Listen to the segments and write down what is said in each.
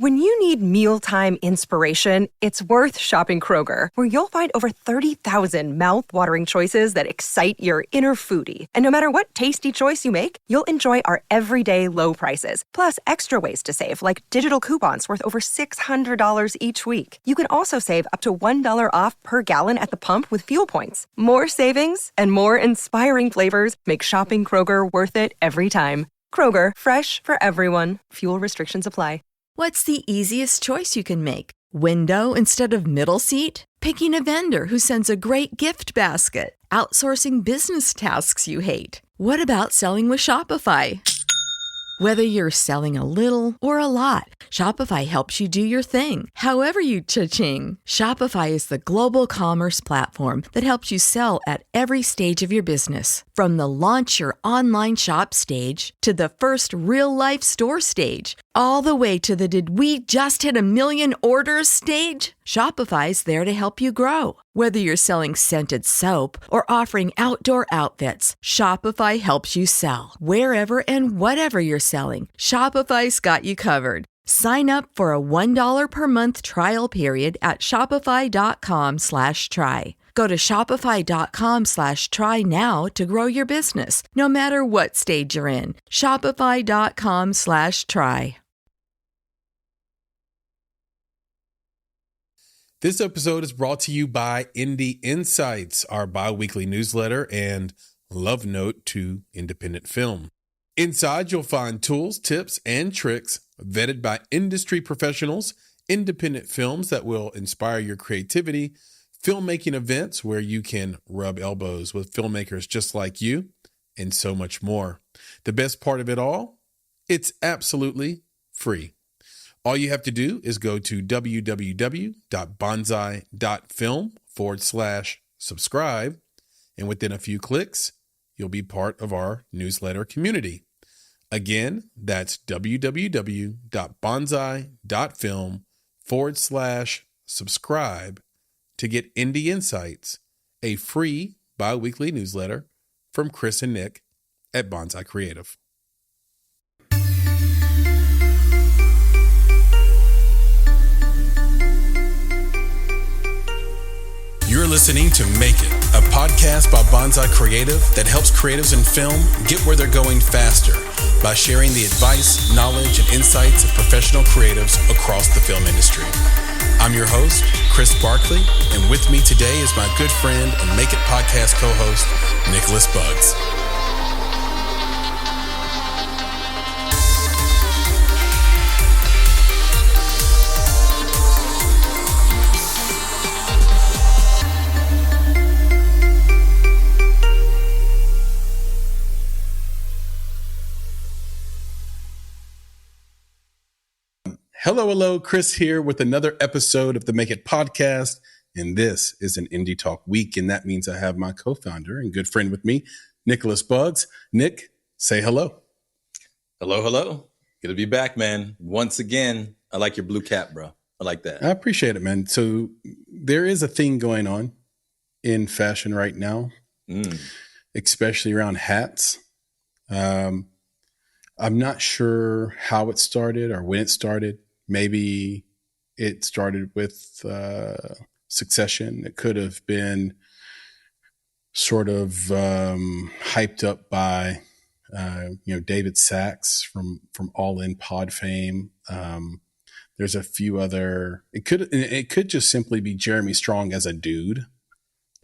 When you need mealtime inspiration, it's worth shopping Kroger, where you'll find over 30,000 mouth-watering choices that excite your inner foodie. And no matter what tasty choice you make, you'll enjoy our everyday low prices, plus extra ways to save, like digital coupons worth over $600 each week. You can also save up to $1 off per gallon at the pump with fuel points. More savings and more inspiring flavors make shopping Kroger worth it every time. Kroger, fresh for everyone. Fuel restrictions apply. What's the easiest choice you can make? Window instead of middle seat? Picking a vendor who sends a great gift basket? Outsourcing business tasks you hate? What about selling with Shopify? Whether you're selling a little or a lot, Shopify helps you do your thing, however you cha-ching. Shopify is the global commerce platform that helps you sell at every stage of your business. From the launch your online shop stage to the first real-life store stage, all the way to the did we just hit 1 million orders stage. Shopify's there to help you grow. Whether you're selling scented soap or offering outdoor outfits, Shopify helps you sell. Wherever and whatever you're selling, Shopify's got you covered. Sign up for a $1 per month trial period at shopify.com/try. Go to shopify.com/try now to grow your business, no matter what stage you're in. Shopify.com/try. This episode is brought to you by Indie Insights, our bi-weekly newsletter and love note to independent film. Inside, you'll find tools, tips, and tricks vetted by industry professionals, independent films that will inspire your creativity, filmmaking events where you can rub elbows with filmmakers just like you, and so much more. The best part of it all, it's absolutely free. All you have to do is go to www.bonsai.film/subscribe, and within a few clicks, you'll be part of our newsletter community. Again, that's www.bonsai.film/subscribe to get Indie Insights, a free bi-weekly newsletter from Chris and Nick at Bonsai Creative. You're listening to Make It, a podcast by Bonsai Creative that helps creatives in film get where they're going faster by sharing the advice, knowledge, and insights of professional creatives across the film industry. I'm your host, Chris Barkley, and with me today is my good friend and Make It podcast co-host, Nicholas Buggs. Hello, Chris here with another episode of the Make It podcast, and this is an Indie Talk week, and that means I have my co-founder and good friend with me, Nicholas Buggs. Nick, say hello. Hello. Good to be back, man. Once again, I like your blue cap, bro. I like that. I appreciate it, man. So there is a thing going on in fashion right now, especially around hats. I'm not sure how it started or when it started. Maybe it started with Succession. It could have been sort of hyped up by David Sachs from All In Pod fame. There's a few other. It could just simply be Jeremy Strong as a dude,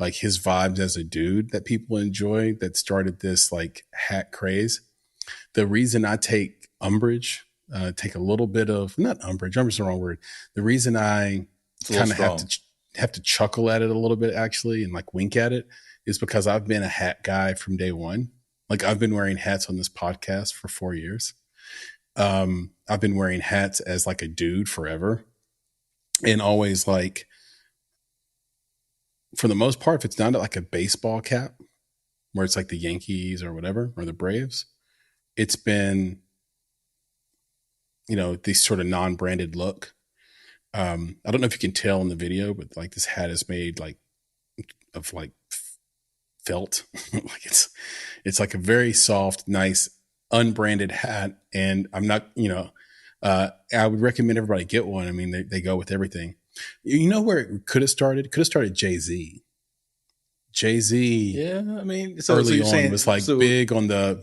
like his vibes as a dude that people enjoy. That started this like hat craze. The reason I take umbrage. Take a little bit of, not umbrage, umbrage is the wrong word. The reason I kind of have to chuckle at it a little bit actually and like wink at it is because I've been a hat guy from day one. Like I've been wearing hats on this podcast for 4 years. I've been wearing hats as like a dude forever, and always like, for the most part, if it's not like a baseball cap where it's like the Yankees or whatever, or the Braves, it's been, this sort of non-branded look. I don't know if you can tell in the video, but like this hat is made like of like felt. Like it's like a very soft, nice, unbranded hat. And I'm not, I would recommend everybody get one. I mean, they go with everything. You know where it could have started? Could have started Jay-Z. Yeah, I mean, so early you're on saying, was like big on the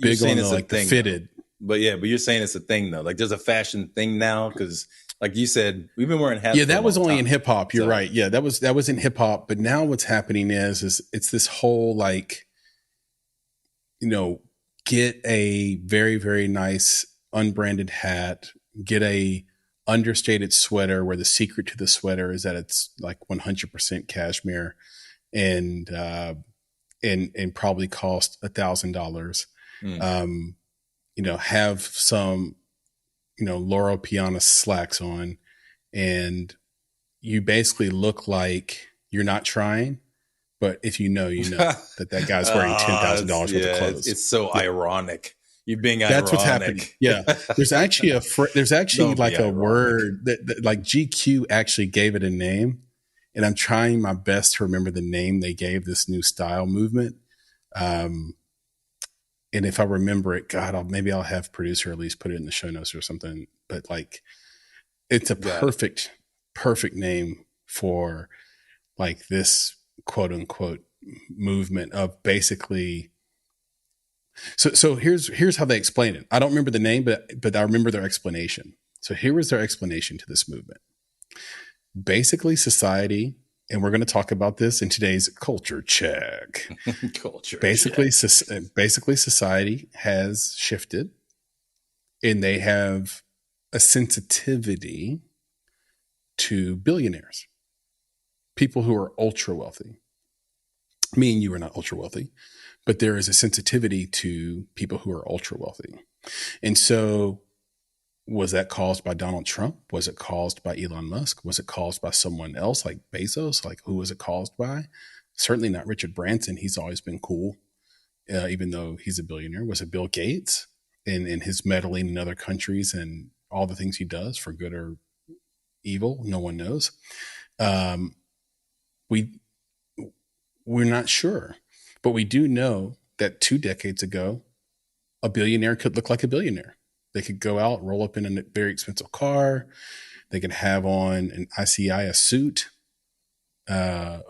like the fitted. But you're saying it's a thing though. Like there's a fashion thing now because, like you said, we've been wearing hats. Yeah, that was only in hip hop. You're right. Yeah, that was in hip hop. But now what's happening is it's this whole like, get a very, very nice unbranded hat, get a understated sweater where the secret to the sweater is that it's like 100% cashmere and probably cost $1,000. Have some, Loro Piana slacks on, and you basically look like you're not trying. But if you know that guy's wearing $10,000 worth of clothes. It's so ironic. You're being ironic. That's what's happening. Yeah. There's actually a word that like GQ actually gave it a name. And I'm trying my best to remember the name they gave this new style movement. And if I remember it, God, maybe I'll have producer at least put it in the show notes or something. But like, it's a perfect name for like this quote unquote movement of basically. So here's how they explain it. I don't remember the name, but I remember their explanation. So here was their explanation to this movement. Basically, society, and we're going to talk about this in today's culture check. Basically, society has shifted, and they have a sensitivity to billionaires, people who are ultra wealthy. Me and you are not ultra wealthy, but there is a sensitivity to people who are ultra wealthy. And so was that caused by Donald Trump? Was it caused by Elon Musk? Was it caused by someone else like Bezos? Like who was it caused by? Certainly not Richard Branson. He's always been cool, even though he's a billionaire. Was it Bill Gates and his meddling in other countries and all the things he does for good or evil? No one knows. We're not sure, but we do know that 2 decades ago, a billionaire could look like a billionaire. They could go out, roll up in a very expensive car. They could have on an ICI suit. They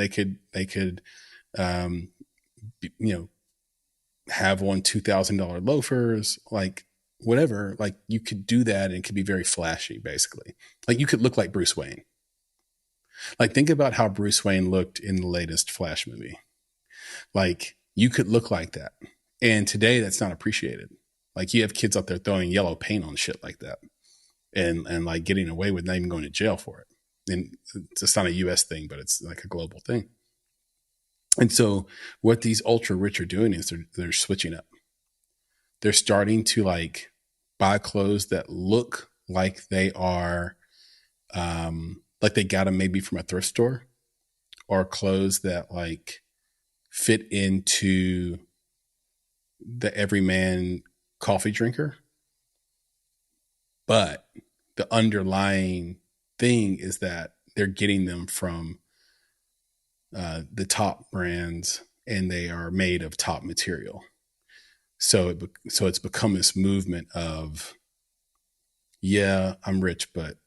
could have on $2,000 loafers, like whatever. Like you could do that and it could be very flashy, basically. Like you could look like Bruce Wayne. Like think about how Bruce Wayne looked in the latest Flash movie. Like you could look like that. And today that's not appreciated. Like you have kids out there throwing yellow paint on shit like that and like getting away with not even going to jail for it. And it's not a US thing, but it's like a global thing. And so what these ultra rich are doing is they're switching up. They're starting to like buy clothes that look like they are, like they got them maybe from a thrift store, or clothes that like fit into the everyman coffee drinker. But the underlying thing is that they're getting them from the top brands and they are made of top material. So it's become this movement of, yeah, I'm rich, but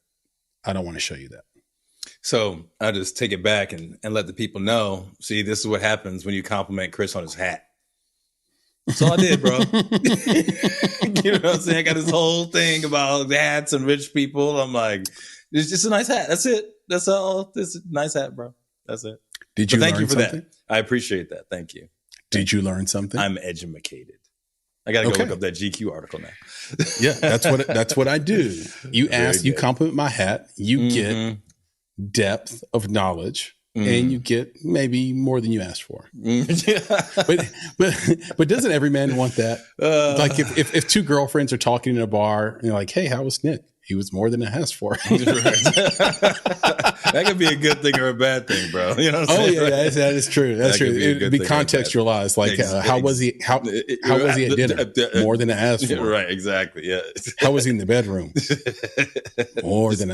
I don't want to show you that. So I'll just take it back and let the people know. See, this is what happens when you compliment Chris on his hat. That's all I did, bro. You know what I'm saying? I got this whole thing about hats and rich people. I'm like, it's just a nice hat. That's it. That's all. This is a nice hat, bro. That's it. Did you? Thank you for something? that. I appreciate that. Thank you. Did you learn something? I'm edumacated. I got to go look up that GQ article now. Yeah, that's what I do. You compliment my hat. You get depth of knowledge. And you get maybe more than you asked for. But doesn't every man want that? Like if 2 girlfriends are talking in a bar and they're like, hey, how was Nick? He was more than I asked for. That could be a good thing or a bad thing, bro. You know what I'm saying? Yeah, that is true. That's true. It'd be contextualized. Like, how was he? How was he at dinner? More than I asked for. Right. Exactly. Yeah. How was he in the bedroom? More than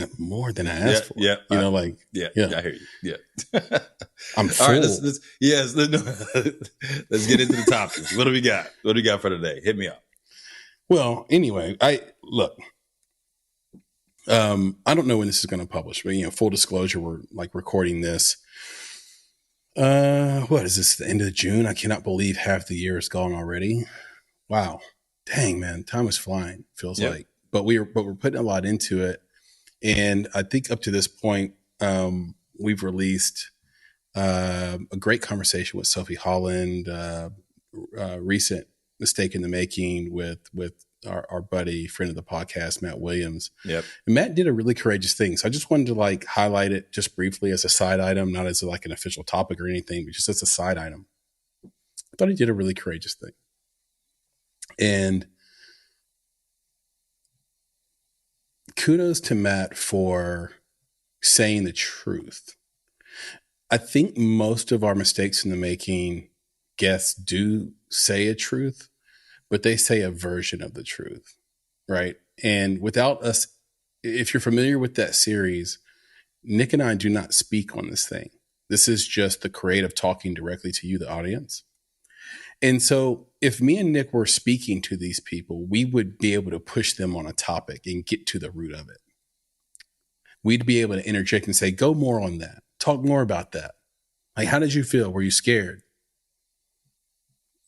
I asked for. Yeah. You know, like. Yeah. I hear you. Yeah. I'm full. All right. Let's get into the topics. What do we got? What do we got for today? Hit me up. Well, anyway, look. I don't know when this is going to publish, but full disclosure, we're like recording this. What is this? The end of June? I cannot believe half the year is gone already. Wow. Dang, man. Time is flying, feels like, but we're putting a lot into it. And I think up to this point, we've released, a great conversation with Sophie Holland, recent Mistake in the Making with our buddy, friend of the podcast, Matt Williams. Yep. And Matt did a really courageous thing. So I just wanted to like highlight it just briefly as a side item, not as like an official topic or anything, but just as a side item. I thought he did a really courageous thing. And kudos to Matt for saying the truth. I think most of our Mistakes in the Making guests do say a truth, but they say a version of the truth, right? And without us, if you're familiar with that series, Nick and I do not speak on this thing. This is just the creative talking directly to you, the audience. And so if me and Nick were speaking to these people, we would be able to push them on a topic and get to the root of it. We'd be able to interject and say, go more on that. Talk more about that. Like, how did you feel? Were you scared?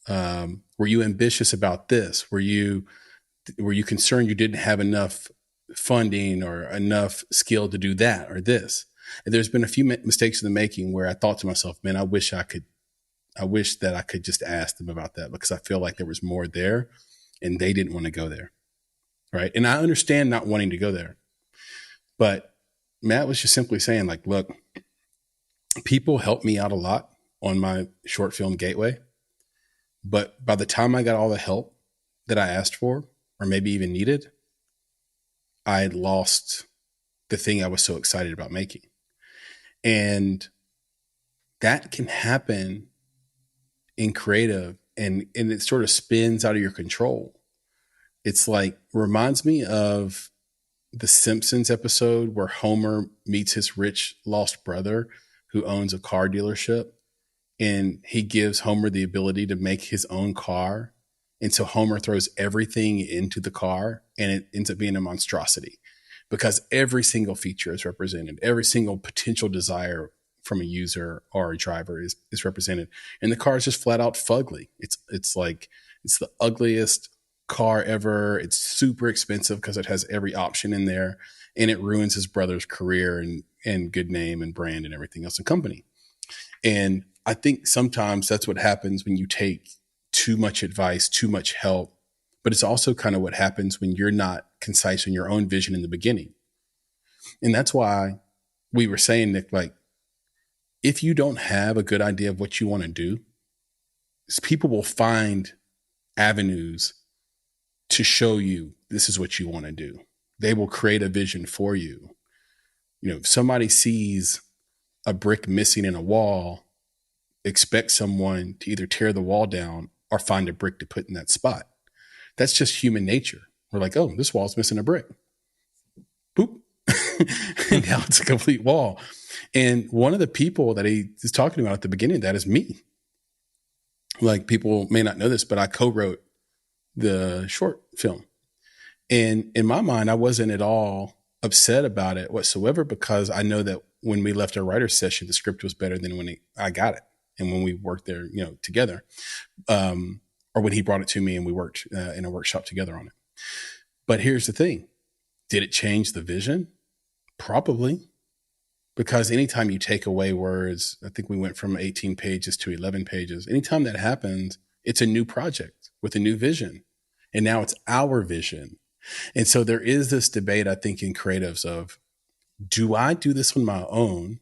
Were you ambitious about this? Were you concerned you didn't have enough funding or enough skill to do that or this? And there's been a few mistakes in the making where I thought to myself, man, I wish that I could just ask them about that, because I feel like there was more there and they didn't want to go there. Right. And I understand not wanting to go there, but Matt was just simply saying, like, look, people helped me out a lot on my short film Gateway. But by the time I got all the help that I asked for, or maybe even needed, I had lost the thing I was so excited about making. And that can happen in creative, and it sort of spins out of your control. It's like, reminds me of the Simpsons episode where Homer meets his rich lost brother who owns a car dealership. And he gives Homer the ability to make his own car. And so Homer throws everything into the car, and it ends up being a monstrosity because every single feature is represented. Every single potential desire from a user or a driver is represented. And the car is just flat out fugly. It's like, it's the ugliest car ever. It's super expensive because it has every option in there, and it ruins his brother's career and good name and brand and everything else in company. And I think sometimes that's what happens when you take too much advice, too much help, but it's also kind of what happens when you're not concise in your own vision in the beginning. And that's why we were saying, Nick, like, if you don't have a good idea of what you want to do, people will find avenues to show you this is what you want to do. They will create a vision for you. If somebody sees a brick missing in a wall, expect someone to either tear the wall down or find a brick to put in that spot. That's just human nature. We're like, oh, this wall's missing a brick. Boop. And now it's a complete wall. And one of the people that he is talking about at the beginning of that is me. Like, people may not know this, but I co-wrote the short film. And in my mind, I wasn't at all upset about it whatsoever, because I know that when we left our writer's session, the script was better than when I got it. And when we worked there, together, or when he brought it to me and we worked in a workshop together on it. But here's the thing. Did it change the vision? Probably. Because anytime you take away words, I think we went from 18 pages to 11 pages. Anytime that happens, it's a new project with a new vision. And now it's our vision. And so there is this debate, I think, in creatives of, do I do this on my own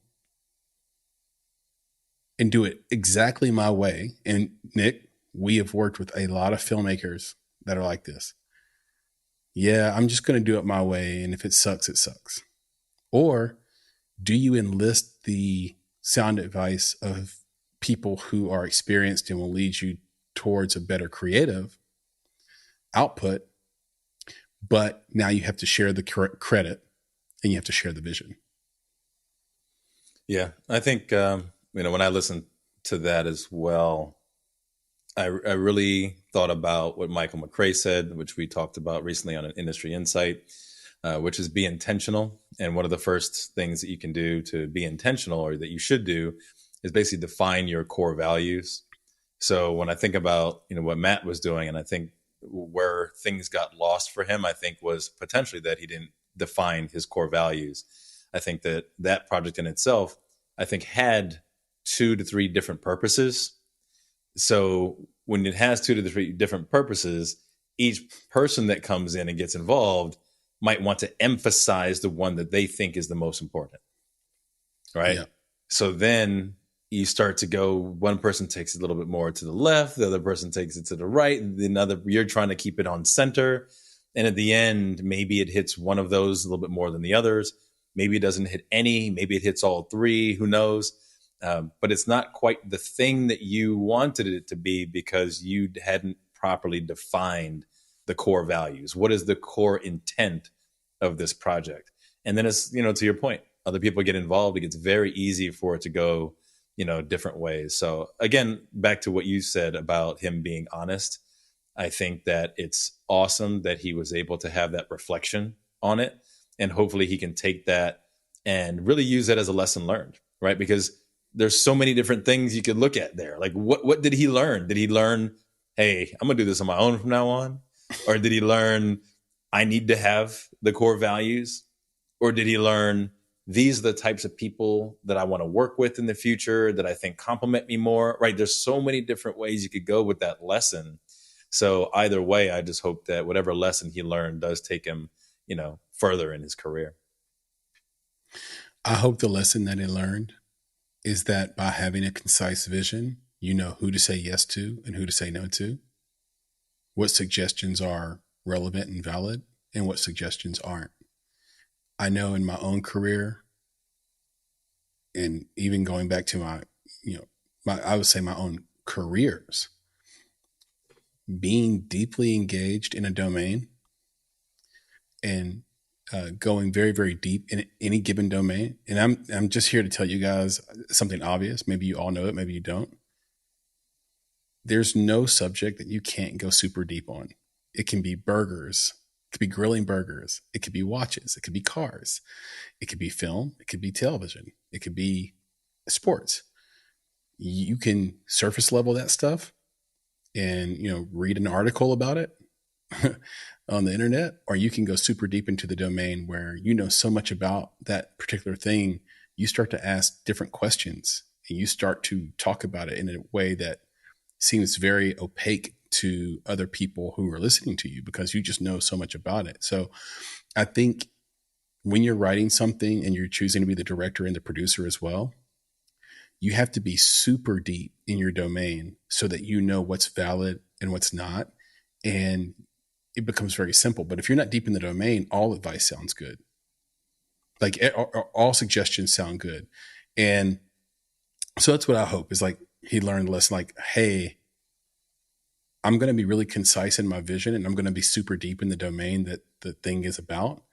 and do it exactly my way? And Nick, we have worked with a lot of filmmakers that are like this. Yeah, I'm just going to do it my way. And if it sucks, it sucks. Or do you enlist the sound advice of people who are experienced and will lead you towards a better creative output? But now you have to share the credit and you have to share the vision. Yeah, I think, when I listened to that as well, I really thought about what Michael McRae said, which we talked about recently on an Industry Insight. which is be intentional. And one of the first things that you can do to be intentional, or that you should do, is basically define your core values. So when I think about, what Matt was doing, and I think where things got lost for him, I think was potentially that he didn't define his core values. I think that project in itself, I think, had 2 to 3 different purposes. So when it has 2 to 3 different purposes, each person that comes in and gets involved might want to emphasize the one that they think is the most important. Right. Yeah. So then you start to go, one person takes it a little bit more to the left, the other person takes it to the right, you're trying to keep it on center. And at the end, maybe it hits one of those a little bit more than the others. Maybe it doesn't hit any, maybe it hits all 3, who knows? But it's not quite the thing that you wanted it to be because you hadn't properly defined the core values. What is the core intent of this project? And then it's, to your point, other people get involved. It gets very easy for it to go, different ways. So again, back to what you said about him being honest, I think that it's awesome that he was able to have that reflection on it. And hopefully he can take that and really use that as a lesson learned, right? Because there's so many different things you could look at there. Like what did he learn? Did he learn, hey, I'm gonna do this on my own from now on? Or did he learn, I need to have the core values? Or did he learn, these are the types of people that I want to work with in the future that I think complement me more, right? There's so many different ways you could go with that lesson. So either way, I just hope that whatever lesson he learned does take him, further in his career. I hope the lesson that he learned is that by having a concise vision, you know who to say yes to and who to say no to, what suggestions are relevant and valid, and what suggestions aren't. I know in my own career, and even going back to I would say my own careers, being deeply engaged in a domain and going very, very deep in any given domain. And I'm just here to tell you guys something obvious. Maybe you all know it, maybe you don't. There's no subject that you can't go super deep on. It can be burgers. It could be grilling burgers. It could be watches. It could be cars. It could be film. It could be television. It could be sports. You can surface level that stuff and, read an article about it on the internet, or you can go super deep into the domain where you know so much about that particular thing, you start to ask different questions and you start to talk about it in a way that seems very opaque to other people who are listening to you because you just know so much about it. So I think when you're writing something and you're choosing to be the director and the producer as well, you have to be super deep in your domain so that you know what's valid and what's not. And it becomes very simple. But if you're not deep in the domain, all advice sounds good. Like all suggestions sound good. And so that's what I hope is like he learned a lesson like, hey, I'm going to be really concise in my vision and I'm going to be super deep in the domain that the thing is about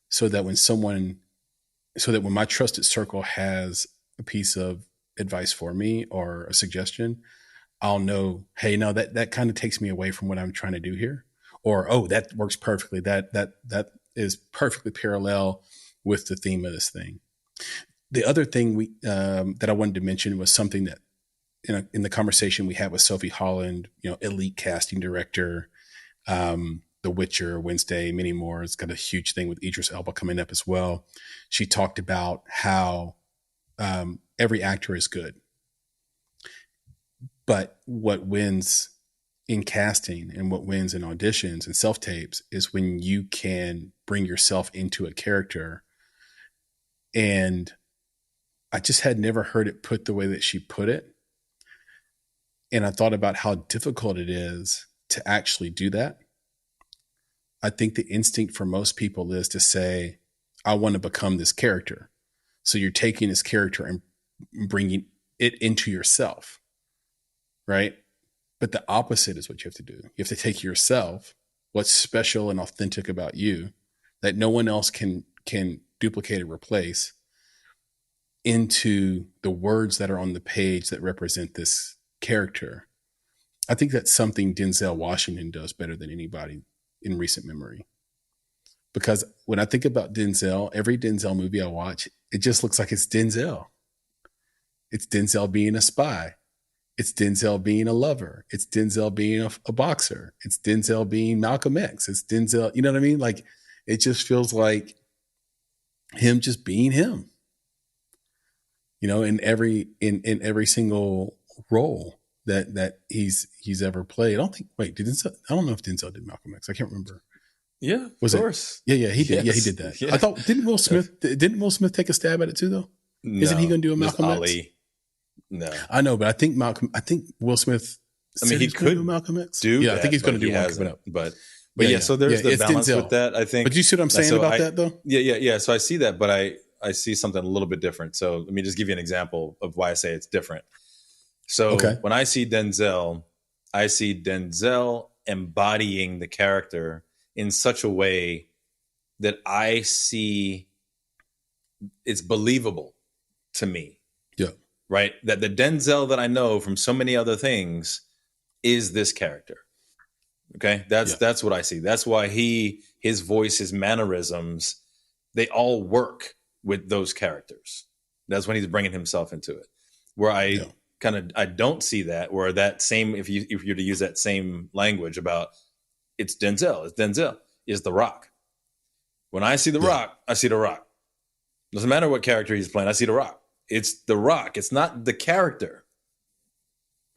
so that when my trusted circle has a piece of advice for me or a suggestion, I'll know, hey, no, that kind of takes me away from what I'm trying to do here. Or, oh, that works perfectly. That is perfectly parallel with the theme of this thing. The other thing that I wanted to mention was something that in the conversation we had with Sophie Holland, elite casting director, The Witcher, Wednesday, many more. It's got a huge thing with Idris Elba coming up as well. She talked about how every actor is good, but what wins in casting and what wins in auditions and self-tapes is when you can bring yourself into a character. And I just had never heard it put the way that she put it. And I thought about how difficult it is to actually do that. I think the instinct for most people is to say, I want to become this character. So you're taking this character and bringing it into yourself, right? But the opposite is what you have to do. You have to take yourself, what's special and authentic about you that no one else can duplicate or replace, into the words that are on the page that represent this character. I think that's something Denzel Washington does better than anybody in recent memory. because when I think about Denzel, every Denzel movie I watch, it just looks like it's Denzel. It's Denzel being a spy. It's Denzel being a lover. It's Denzel being a boxer. It's Denzel being Malcolm X. It's Denzel, you know what I mean? Like, it just feels like him just being him, you know, in every single role that he's ever played. I don't know if Denzel did Malcolm X. I can't remember. Yeah, of course. Yeah, he did. Yes. Yeah, he did that. Yeah. I thought, didn't Will Smith take a stab at it too, though? No, Isn't he going to do a Malcolm X? Ali. No, I know, but I think Will Smith. I mean, he could do Malcolm X. do. Yeah, that, I think he's going to do one coming up. But yeah. So there's the balance Denzel with that. I think. But you see what I'm saying about that, though? Yeah. So I see that, but I see something a little bit different. So let me just give you an example of why I say it's different. So when I see Denzel embodying the character in such a way that I see it's believable to me. Yeah. Right. That the Denzel that I know from so many other things is this character. Okay. That's what I see. That's why his voice, his mannerisms, they all work with those characters. That's when he's bringing himself into it. Where I don't see that, where that same, if you're to use that same language about it's Denzel is The Rock. When I see The Rock, I see The Rock. Doesn't matter what character he's playing, I see The Rock. It's The Rock. It's not the character,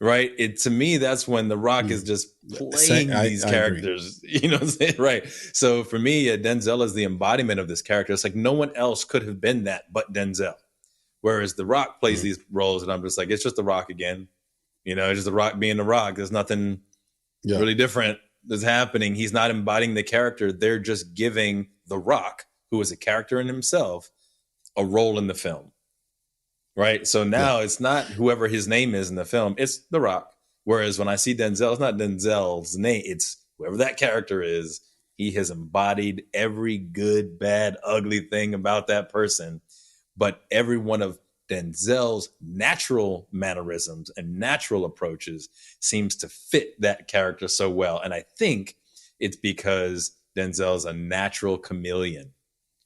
right? To me, that's when The Rock is just playing these characters. You know what I'm saying? Right. So for me, Denzel is the embodiment of this character. It's like no one else could have been that but Denzel. Whereas The Rock plays these roles, and I'm just like, it's just The Rock again. You know, it's just The Rock being The Rock. There's nothing really different that's happening. He's not embodying the character. They're just giving The Rock, who is a character in himself, a role in the film. Right. So now it's not whoever his name is in the film, it's The Rock. Whereas when I see Denzel, it's not Denzel's name. It's whoever that character is. He has embodied every good, bad, ugly thing about that person. But every one of Denzel's natural mannerisms and natural approaches seems to fit that character so well. And I think it's because Denzel's a natural chameleon.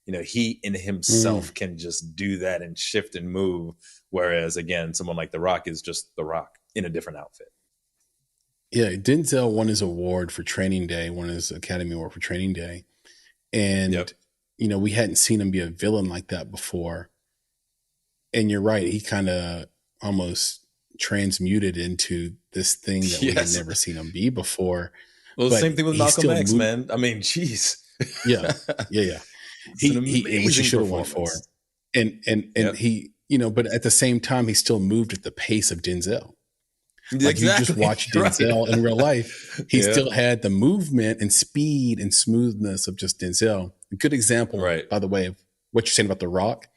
You know, he in himself can just do that and shift and move. Whereas, again, someone like The Rock is just The Rock in a different outfit. Yeah, Denzel won his award for Training Day, won his Academy Award for Training Day. And, you know, we hadn't seen him be a villain like that before. And you're right. He kind of almost transmuted into this thing that we had never seen him be before. Well, the same thing with Malcolm X, man. I mean, geez. Yeah. He should have won for it. And he, you know, but at the same time, he still moved at the pace of Denzel. Like you just watch Denzel in real life. He still had the movement and speed and smoothness of just Denzel. A good example, by the way, of what you're saying about The Rock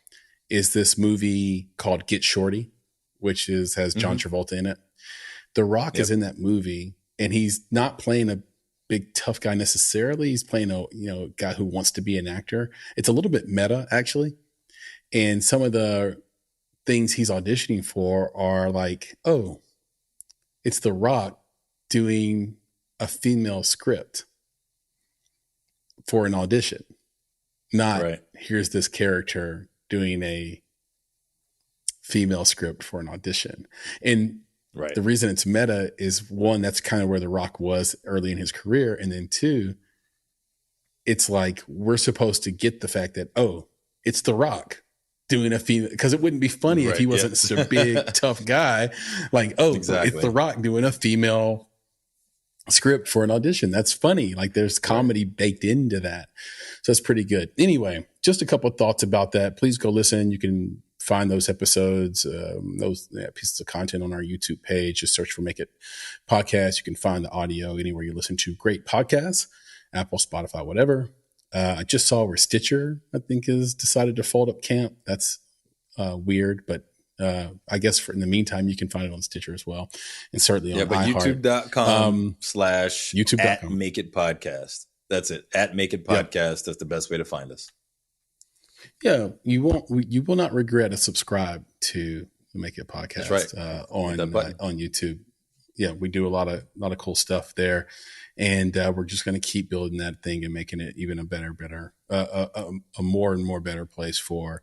is this movie called Get Shorty, which has John Travolta in it. The Rock is in that movie, and he's not playing a big tough guy necessarily. He's playing a guy who wants to be an actor. It's a little bit meta, actually. And some of the things he's auditioning for are like, oh, it's The Rock doing a female script for an audition. Not here's this character doing a female script for an audition. And the reason it's meta is, one, that's kind of where The Rock was early in his career. And then two, it's like, we're supposed to get the fact that, oh, it's The Rock doing a female, because it wouldn't be funny if he wasn't such a big, tough guy. Like, oh, it's The Rock doing a female script for an audition. That's funny. Like, there's comedy baked into that. So it's pretty good. Anyway, just a couple of thoughts about that. Please go listen. You can find those episodes, those pieces of content on our YouTube page. Just search for Make It Podcast. You can find the audio anywhere you listen to great podcasts, Apple, Spotify, whatever. I just saw where Stitcher, I think, has decided to fold up camp. That's weird, but I guess in the meantime, you can find it on Stitcher as well. And certainly on iHeart. YouTube.com/@MakeItPodcast. Make It Podcast. That's it. @Make It Podcast. That's the best way to find us. Yeah, you will not regret a subscribe to the Make It Podcast on YouTube. yeah, we do a lot of cool stuff there, and we're just going to keep building that thing and making it even a more and more better place for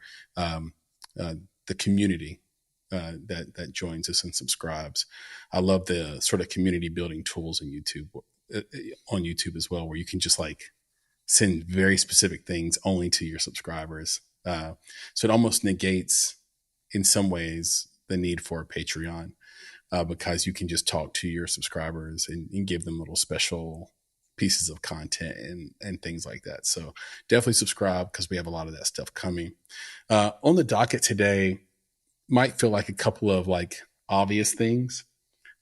the community that joins us and subscribes. I love the sort of community building tools on YouTube as well, where you can just like send very specific things only to your subscribers. So it almost negates in some ways the need for a Patreon, because you can just talk to your subscribers and give them little special pieces of content and things like that. So definitely subscribe, because we have a lot of that stuff coming. On the docket today might feel like a couple of like obvious things,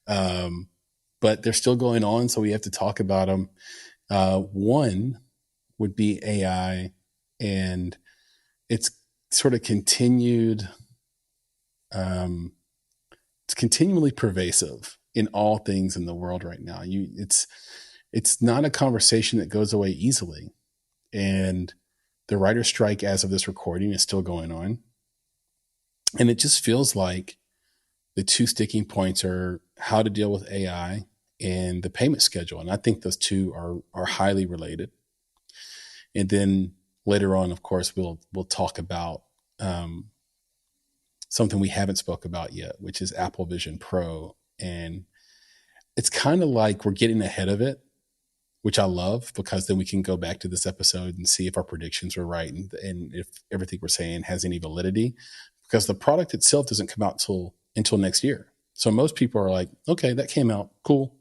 but they're still going on, so we have to talk about them. One would be AI, and it's sort of continued. It's continually pervasive in all things in the world right now. It's not a conversation that goes away easily, and the writer's strike, as of this recording, is still going on. And it just feels like the two sticking points are how to deal with AI and the payment schedule. And I think those two are highly related. And then later on, of course, we'll talk about something we haven't spoke about yet, which is Apple Vision Pro. And it's kind of like we're getting ahead of it, which I love, because then we can go back to this episode and see if our predictions were right and if everything we're saying has any validity, because the product itself doesn't come out until next year. So most people are like, okay, that came out, cool,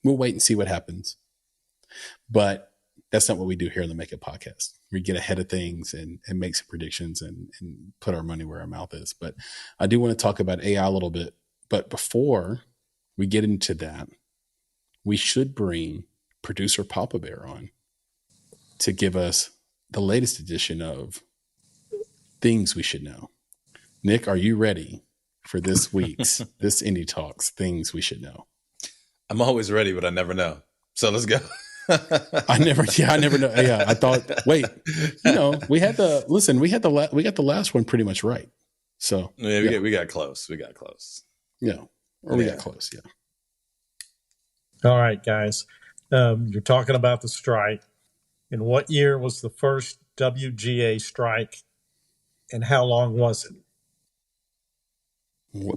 we'll wait and see what happens. But that's not what we do here on the Make It podcast. We get ahead of things and make some predictions and put our money where our mouth is. But I do want to talk about AI a little bit. But before we get into that, we should bring producer Papa Bear on to give us the latest edition of Things We Should Know. Nick, are you ready for this week's, this Indie Talks Things We Should Know? I'm always ready, but I never know. So let's go. I never know. Yeah. I thought, wait, we got the last one pretty much right. So yeah, we got close. Yeah. Or we got close. Yeah. All right, guys. You're talking about the strike. In what year was the first WGA strike, and how long was it?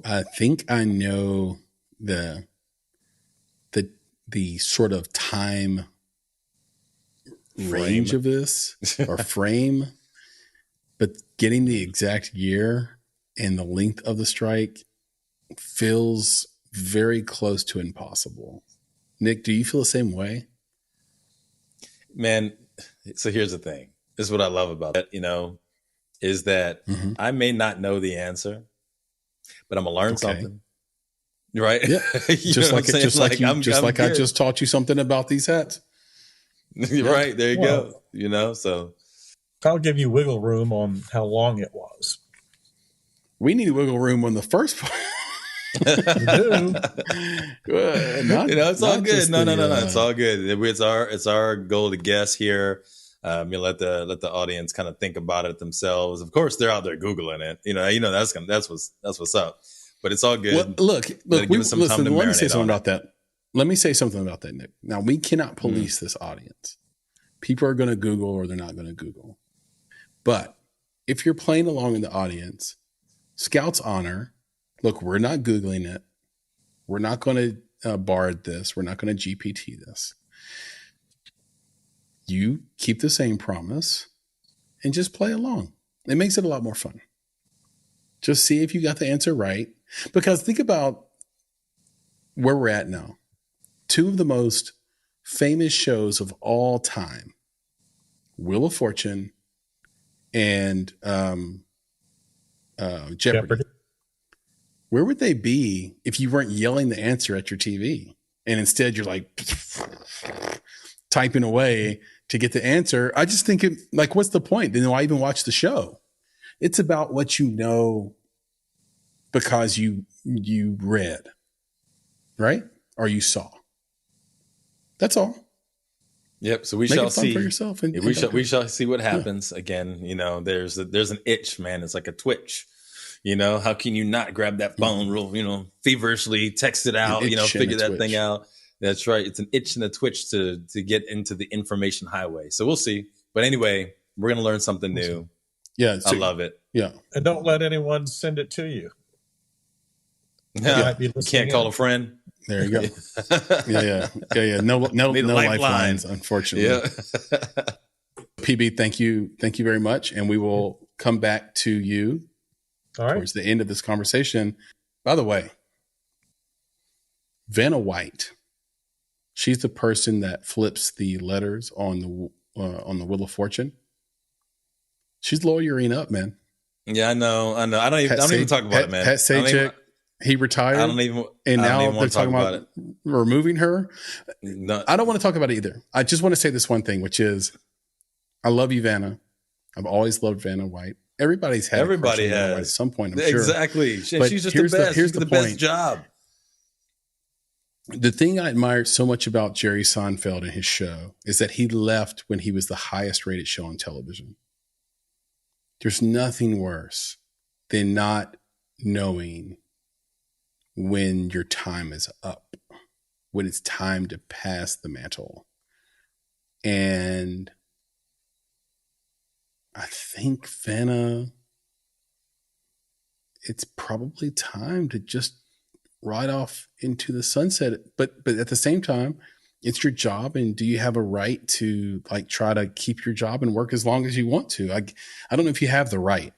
I think I know the sort of time range of this or frame, but getting the exact year and the length of the strike feels very close to impossible. Nick, do you feel the same way? Man, so here's the thing. This is what I love about it, is that I may not know the answer, but I'm gonna learn something. Right? Yeah. Just like I just taught you something about these hats. Right. There you go. So I'll give you wiggle room on how long it was. We need wiggle room on the first part. You do. It's all good. No. It's all good. It's our goal to guess here. Let the audience kind of think about it themselves. Of course, they're out there Googling it. That's what's up. But it's all good. Well, look. Let me say something about that. Let me say something about that, Nick. Now, we cannot police this audience. People are going to Google or they're not going to Google. But if you're playing along in the audience, Scout's honor, look, we're not Googling it. We're not going to Bard this. We're not going to GPT this. You keep the same promise and just play along. It makes it a lot more fun. Just see if you got the answer right. Because think about where we're at now. Two of the most famous shows of all time, Wheel of Fortune and Jeopardy. Where would they be if you weren't yelling the answer at your TV? And instead you're like typing away to get the answer. I just think what's the point? Then why even watch the show? It's about what you know because you read, right? Or you saw. That's all. Yep. So we Make shall it fun see for yourself, we shall see what happens. Again, there's an itch, man. It's like a twitch. How can you not grab that phone real, feverishly, text it out, figure that thing out. That's right. It's an itch and a twitch to get into the information highway. So we'll see. But anyway, we're going to learn something new. Yeah. I love it. Yeah. And don't let anyone send it to you. Yeah. You can't call a friend. There you go. Yeah. No lifelines, unfortunately. Yeah. PB, thank you very much. And we will come back to you towards the end of this conversation. By the way, Vanna White, she's the person that flips the letters on the Wheel of Fortune. She's lawyering up, man. Yeah, I know. I don't even talk about it, man. Pat Sajak, he retired. And now they're talking about removing her. No. I don't want to talk about it either. I just want to say this one thing, which is, I love you, Vanna. I've always loved Vanna White. Everybody has at some point, I'm sure. Exactly. But she's just the best. Here's the best job. The thing I admired so much about Jerry Seinfeld and his show is that he left when he was the highest rated show on television. There's nothing worse than not knowing when your time is up, when it's time to pass the mantle. And I think, Vanna, it's probably time to just ride off into the sunset. But at the same time, it's your job. And do you have a right to try to keep your job and work as long as you want to? I don't know if you have the right.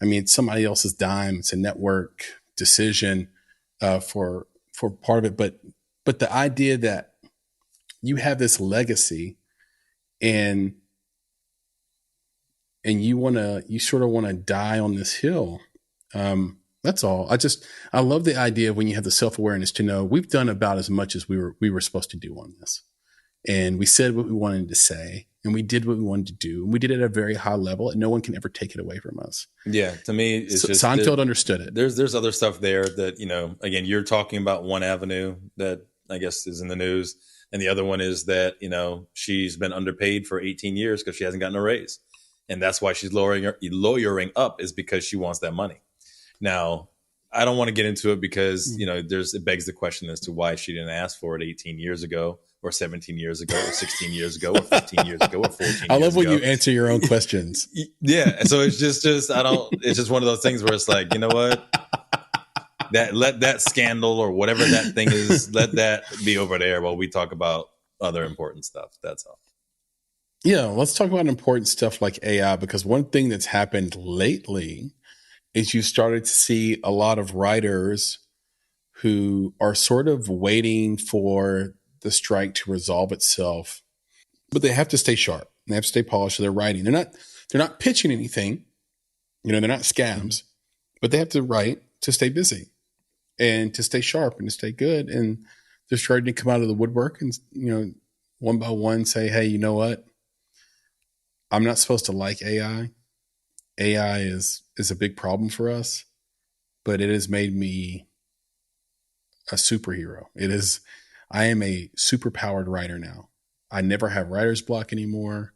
I mean, it's somebody else's dime. It's a network decision for part of it. But the idea that you have this legacy and you sort of want to die on this hill. That's all. I love the idea of when you have the self-awareness to know we've done about as much as we were supposed to do on this. And we said what we wanted to say and we did what we wanted to do. And we did it at a very high level and no one can ever take it away from us. Yeah. To me, it's just Seinfeld understood it. There's other stuff there that, again, you're talking about one avenue that I guess is in the news. And the other one is that, she's been underpaid for 18 years because she hasn't gotten a raise. And that's why she's lawyering up, is because she wants that money. Now, I don't want to get into it because, it begs the question as to why she didn't ask for it 18 years ago or 17 years ago or 16 years ago or 15 years ago or 14 years ago. I love when you answer your own questions. Yeah. So it's just it's just one of those things where it's like, you know what? Let that scandal or whatever that thing is, let that be over there while we talk about other important stuff. That's all. Yeah, let's talk about important stuff like AI, because one thing that's happened lately is you started to see a lot of writers who are sort of waiting for the strike to resolve itself, but they have to stay sharp. They have to stay polished. So they're writing. They're not pitching anything. They're not scams, but they have to write to stay busy and to stay sharp and to stay good. And they're starting to come out of the woodwork and, one by one say, hey, you know what? I'm not supposed to like AI. AI is a big problem for us, but it has made me a superhero. I am a super powered writer now. I never have writer's block anymore.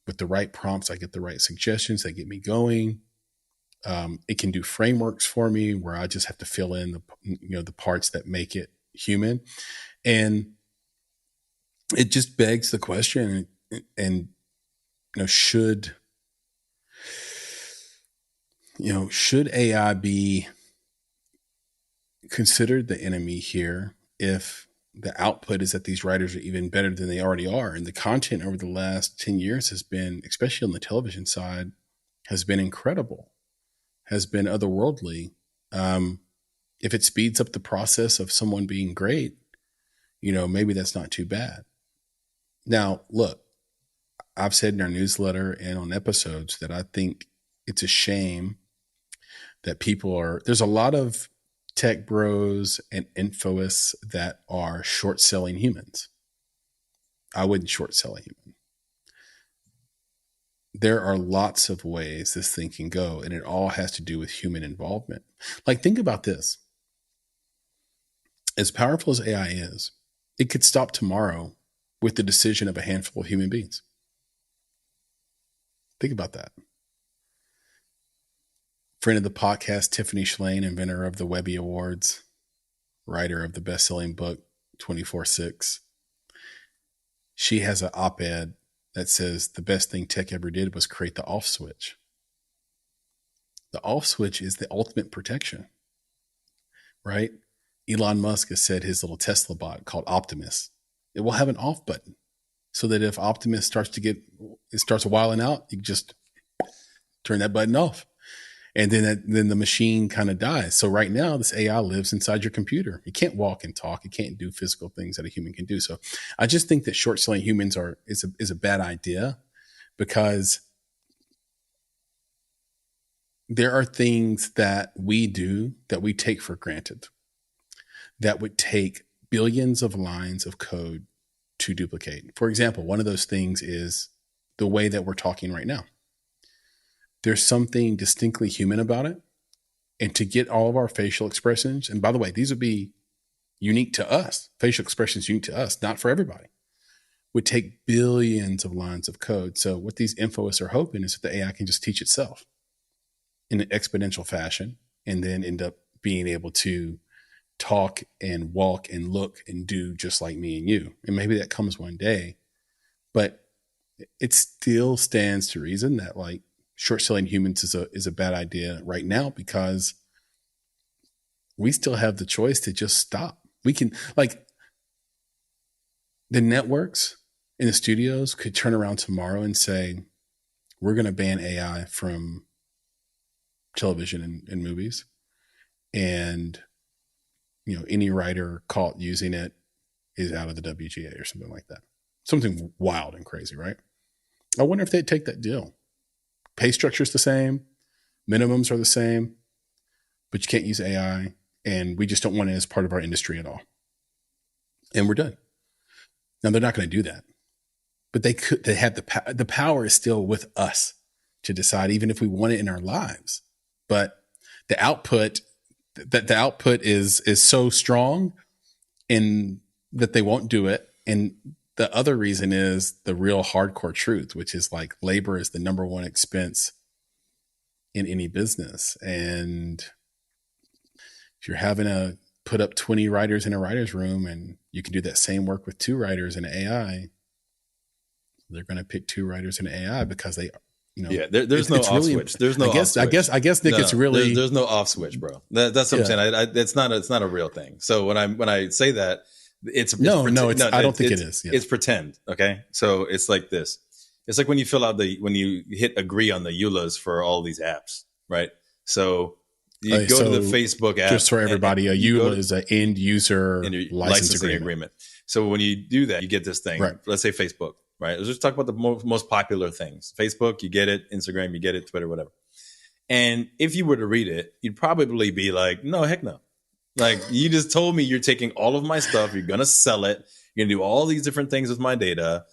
With the right prompts, I get the right suggestions that get me going. It can do frameworks for me where I just have to fill in the parts that make it human. And it just begs the question, and should AI be considered the enemy here if the output is that these writers are even better than they already are? And the content over the last 10 years has been, especially on the television side, has been incredible, has been otherworldly. If it speeds up the process of someone being great, maybe that's not too bad. Now, look, I've said in our newsletter and on episodes that I think it's a shame that there's a lot of tech bros and infoists that are short selling humans. I wouldn't short sell a human. There are lots of ways this thing can go, and it all has to do with human involvement. Think about this. As powerful as AI is, it could stop tomorrow with the decision of a handful of human beings. Think about that. Friend of the podcast, Tiffany Shalane, inventor of the Webby Awards, writer of the best-selling book 24/6. She has an op-ed that says the best thing tech ever did was create the off switch. The off switch is the ultimate protection, right? Elon Musk has said his little Tesla bot called Optimus, it will have an off button so that if Optimus starts wilding out, you can just turn that button off. And then the machine kind of dies. So right now, this AI lives inside your computer. It can't walk and talk. It can't do physical things that a human can do. So I just think that short selling humans is a bad idea, because there are things that we do that we take for granted that would take billions of lines of code to duplicate. For example, one of those things is the way that we're talking right now. There's something distinctly human about it. And to get all of our facial expressions, and by the way, these would be unique to us, facial expressions unique to us, not for everybody, would take billions of lines of code. So what these infoists are hoping is that the AI can just teach itself in an exponential fashion and then end up being able to talk and walk and look and do just like me and you. And maybe that comes one day, but it still stands to reason that like short selling humans is a bad idea right now, because we still have the choice to just stop. We can, like, the networks in the studios could turn around tomorrow and say, we're going to ban AI from television and movies. And, you know, any writer caught using it is out of the WGA or something like that. Something wild and crazy, right? I wonder if they'd take that deal. Pay structure's the same, minimums are the same, but you can't use AI, and we just don't want it as part of our industry at all. And we're done. Now, they're not going to do that, but they have the power is still with us to decide, even if we want it in our lives. But the output is so strong in that they won't do it. And the other reason is the real hardcore truth, which is like labor is the number one expense in any business. And if you're having to put up 20 writers in a writer's room and you can do that same work with 2 writers in AI, they're going to pick 2 writers in AI because they, you know, yeah, there's no off really, switch. There's no off switch. I guess Nick, it's really, there's no off switch, bro. That's what I'm saying. It's not a real thing. So when I say that, I don't think it is. Yeah. It's pretend. Okay. So it's like this. It's like when you when you hit agree on the EULAs for all these apps, right? So you go to the Facebook app. Just for everybody, a EULA is an end user licensing agreement. So when you do that, you get this thing. Right. Let's say Facebook, right? Let's just talk about the most popular things. Facebook, you get it. Instagram, you get it. Twitter, whatever. And if you were to read it, you'd probably be like, no, heck no. Like, you just told me you're taking all of my stuff. You're going to sell it. You're going to do all these different things with my data.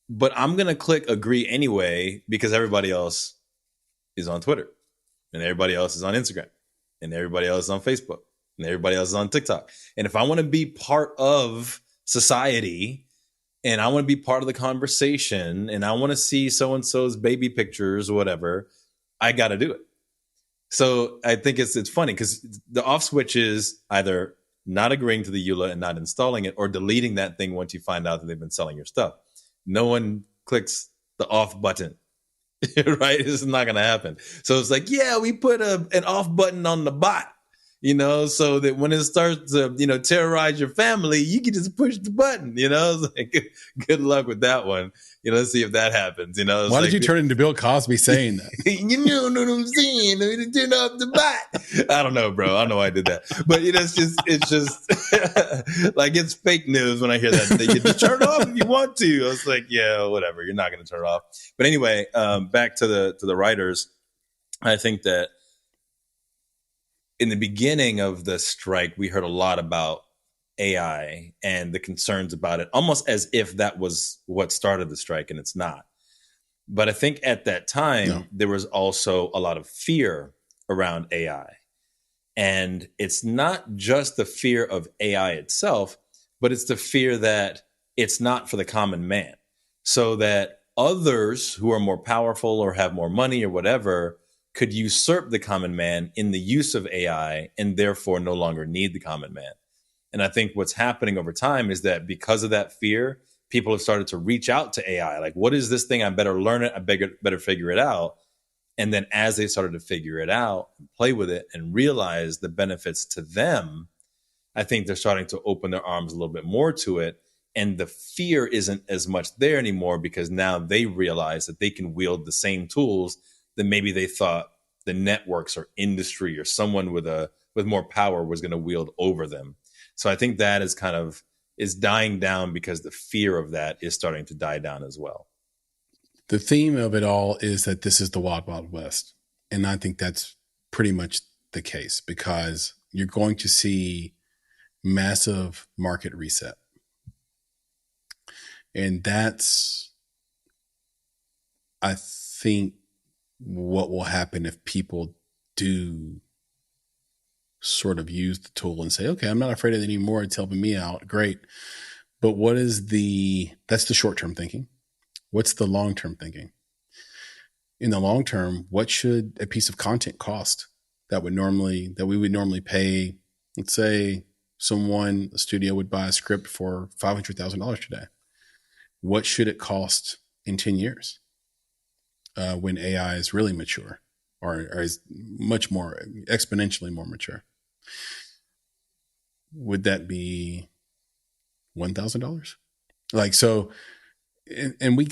But I'm going to click agree anyway because everybody else is on Twitter. And everybody else is on Instagram. And everybody else is on Facebook. And everybody else is on TikTok. And if I want to be part of society and I want to be part of the conversation and I want to see so-and-so's baby pictures or whatever, I got to do it. So I think it's funny because the off switch is either not agreeing to the EULA and not installing it, or deleting that thing once you find out that they've been selling your stuff. No one clicks the off button, right? This is not going to happen. So it's like, yeah, we put an off button on the bot, you know, so that when it starts to, you know, terrorize your family, you can just push the button, you know. It's like, good luck with that one. You know, let's see if that happens. You know, why did you turn into Bill Cosby saying that? You know what I'm saying? Let me turn off the bot. I don't know, bro. I don't know why I did that, but you know, it's just like it's fake news when I hear that. You just turn it off if you want to. I was like, yeah, whatever. You're not going to turn it off. But anyway, back to the writers. I think that in the beginning of the strike, we heard a lot about AI and the concerns about it, almost as if that was what started the strike, and it's not. But I think at that time, there was also a lot of fear around AI. And it's not just the fear of AI itself, but it's the fear that it's not for the common man. So that others who are more powerful or have more money or whatever could usurp the common man in the use of AI and therefore no longer need the common man. And I think what's happening over time is that because of that fear, people have started to reach out to AI. Like, what is this thing? I better learn it. I better figure it out. And then as they started to figure it out, and play with it, and realize the benefits to them, I think they're starting to open their arms a little bit more to it. And the fear isn't as much there anymore because now they realize that they can wield the same tools that maybe they thought the networks or industry or someone with more power was going to wield over them. So I think that is dying down because the fear of that is starting to die down as well. The theme of it all is that this is the Wild Wild West. And I think that's pretty much the case because you're going to see massive market reset. And that's, I think, what will happen if people do sort of use the tool and say, okay, I'm not afraid of it anymore. It's helping me out. Great. But that's the short-term thinking. What's the long-term thinking? In the long term, what should a piece of content cost that we would normally pay? Let's say a studio would buy a script for $500,000 today. What should it cost in 10 years when AI is really mature or is much more exponentially more mature? Would that be $1,000? Like, so, and we've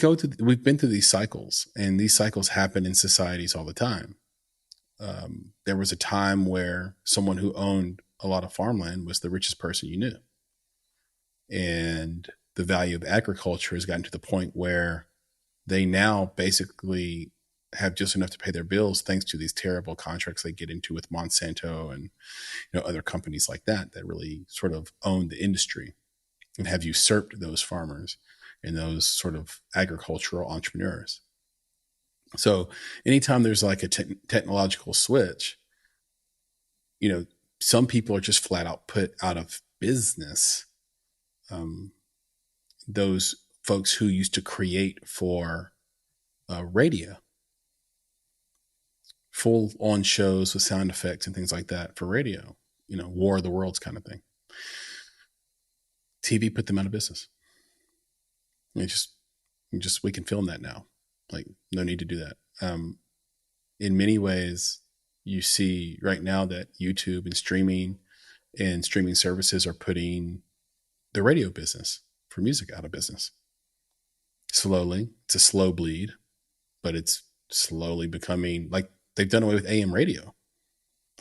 been through these cycles, and these cycles happen in societies all the time. There was a time where someone who owned a lot of farmland was the richest person you knew. And the value of agriculture has gotten to the point where they now basically have just enough to pay their bills thanks to these terrible contracts they get into with Monsanto and other companies like that really sort of own the industry and have usurped those farmers and those sort of agricultural entrepreneurs. So anytime there's like a technological switch, some people are just flat out put out of business. Those folks who used to create for radio, full on shows with sound effects and things like that for radio, War of the Worlds kind of thing. TV put them out of business. We can film that now. Like, no need to do that. In many ways, you see right now that YouTube and streaming services are putting the radio business for music out of business. Slowly, it's a slow bleed, but it's slowly becoming like they've done away with AM radio.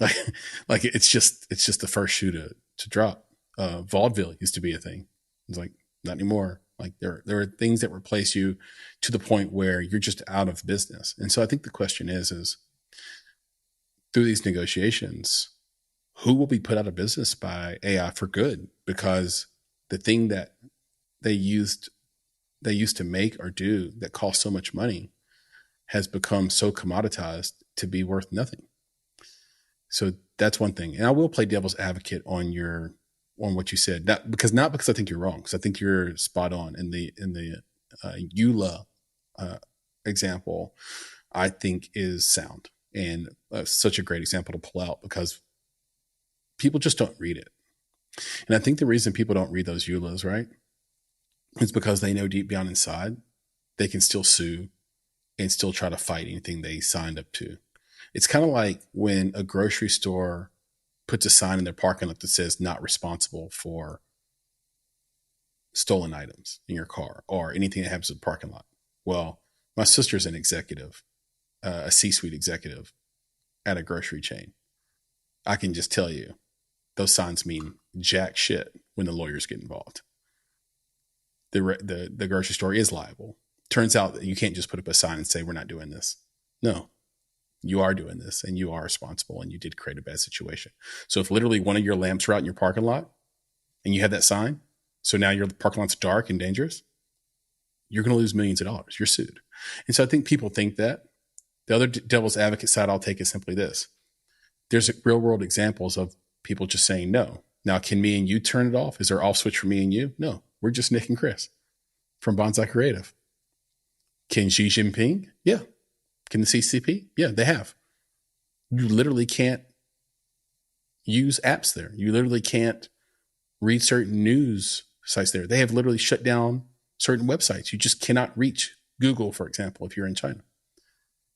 Like it's just the first shoe to drop. Vaudeville used to be a thing. It's like, not anymore. Like there are things that replace you to the point where you're just out of business. And so I think the question is through these negotiations, who will be put out of business by AI for good? Because the thing that they used to make or do that cost so much money has become so commoditized to be worth nothing. So that's one thing. And I will play devil's advocate on what you said, not because I think you're wrong, because I think you're spot on. In the EULA example, I think is sound and such a great example to pull out because people just don't read it. And I think the reason people don't read those EULAs, right, is because they know deep down inside they can still sue and still try to fight anything they signed up to. It's kind of like when a grocery store puts a sign in their parking lot that says not responsible for stolen items in your car or anything that happens in the parking lot. Well, my sister's an executive, a C-suite executive at a grocery chain. I can just tell you those signs mean jack shit when the lawyers get involved. The grocery store is liable. Turns out that you can't just put up a sign and say, we're not doing this. No, you are doing this and you are responsible and you did create a bad situation. So if literally one of your lamps are out in your parking lot and you have that sign, so now your parking lot's dark and dangerous, you're going to lose millions of dollars. You're sued. And so I think people think that. The other devil's advocate side I'll take is simply this. There's real world examples of people just saying no. Now, can me and you turn it off? Is there off switch for me and you? No, we're just Nick and Chris from Bonsai Creative. Can Xi Jinping? Yeah. Can the CCP? Yeah, they have. You literally can't use apps there. You literally can't read certain news sites there. They have literally shut down certain websites. You just cannot reach Google, for example, if you're in China.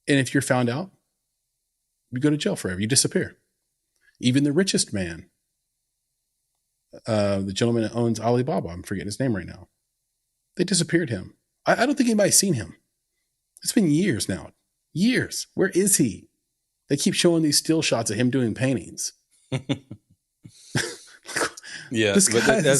And if you're found out, you go to jail forever. You disappear. Even the richest man, the gentleman that owns Alibaba, I'm forgetting his name right now, they disappeared him. I don't think anybody's seen him. It's been years now. Years. Where is he? They keep showing these still shots of him doing paintings. Yeah, this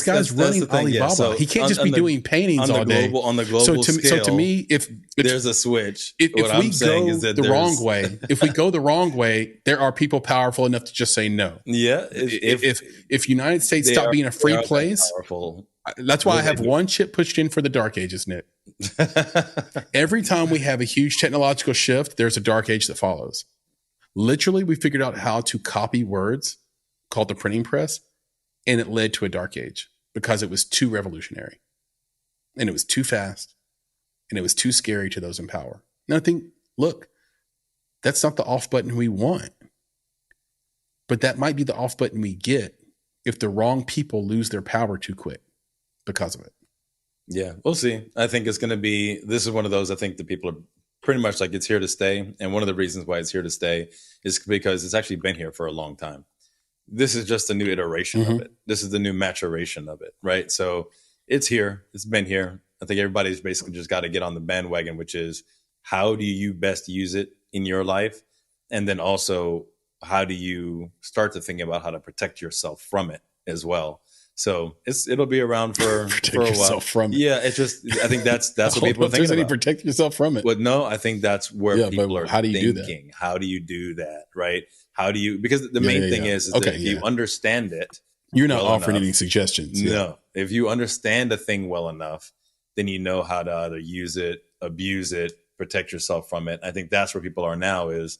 guy's running Alibaba. Yeah, so he can't just be doing paintings all day. On the global scale, so to me, if there's a switch, if we go the wrong way, if we go the wrong way, there are people powerful enough to just say no. Yeah, if United States stop being a free place, that's why I have one chip pushed in for the dark ages, Nick. Every time we have a huge technological shift, there's a dark age that follows. Literally, we figured out how to copy words called the printing press. And it led to a dark age because it was too revolutionary and it was too fast and it was too scary to those in power. And I think, look, that's not the off button we want, but that might be the off button we get if the wrong people lose their power too quick because of it. Yeah, we'll see. I think it's going to be, this is one of those, I think that people are pretty much like, it's here to stay. And one of the reasons why it's here to stay is because it's actually been here for a long time. This is just a new iteration of it. This is the new maturation of it, right? So it's here. It's been here. I think everybody's basically just got to get on the bandwagon, which is how do you best use it in your life? And then also, how do you start to think about how to protect yourself from it as well? So it'll be around for a while. From it. Yeah, it's just, I think that's what people are thinking about. Protect yourself from it. But no, I think that's where people are how do you thinking. Do that? How do you do that, right? How do you, because the main thing is that if you understand it, you're not offering any suggestions. No, if you understand a thing well enough, then you know how to either use it, abuse it, protect yourself from it. I think that's where people are now, is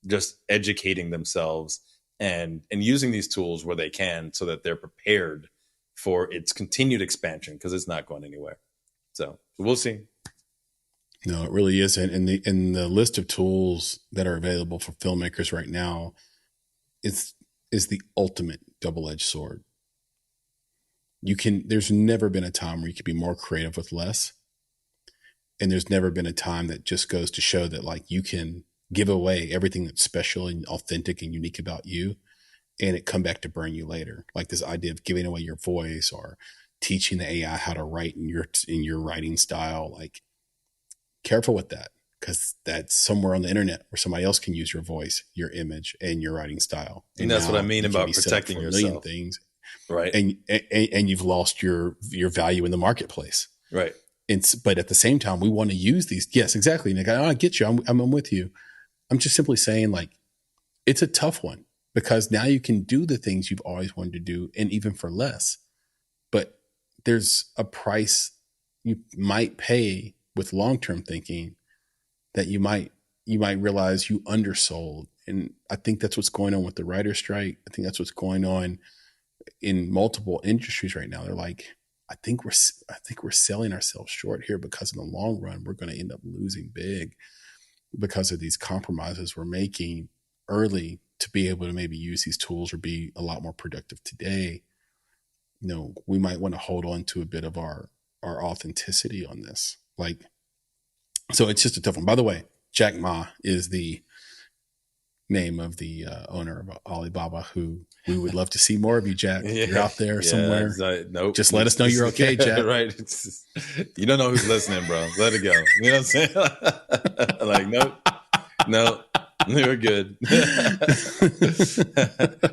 just educating themselves and using these tools where they can so that they're prepared for its continued expansion, because it's not going anywhere. So we'll see. No, it really isn't. And the list of tools that are available for filmmakers right now is the ultimate double-edged sword. There's never been a time where you could be more creative with less. And there's never been a time that just goes to show that, like, you can give away everything that's special and authentic and unique about you, and it come back to burn you later. Like this idea of giving away your voice or teaching the AI how to write in your writing style. Like, careful with that, because that's somewhere on the internet where somebody else can use your voice, your image, and your writing style. And that's what I mean about protecting yourself. Things, right? And you've lost your value in the marketplace, right? But at the same time, we want to use these. Yes, exactly, Nick. I get you. I'm with you. I'm just simply saying, like, it's a tough one, because now you can do the things you've always wanted to do, and even for less. But there's a price you might pay with long-term thinking that you might realize you undersold. And I think that's what's going on with the writer's strike. I think that's what's going on in multiple industries right now. They're like, I think we're selling ourselves short here, because in the long run, we're going to end up losing big because of these compromises we're making early to be able to maybe use these tools or be a lot more productive today. You know, we might want to hold on to a bit of our authenticity on this. Like, so it's just a tough one. By the way, Jack Ma is the name of the owner of Alibaba, who we would love to see more of you, Jack. If you're out there somewhere. Nope. Just let us know you're okay, Jack. Right. You don't know who's listening, bro. Let it go. You know what I'm saying? Like, nope. We're good.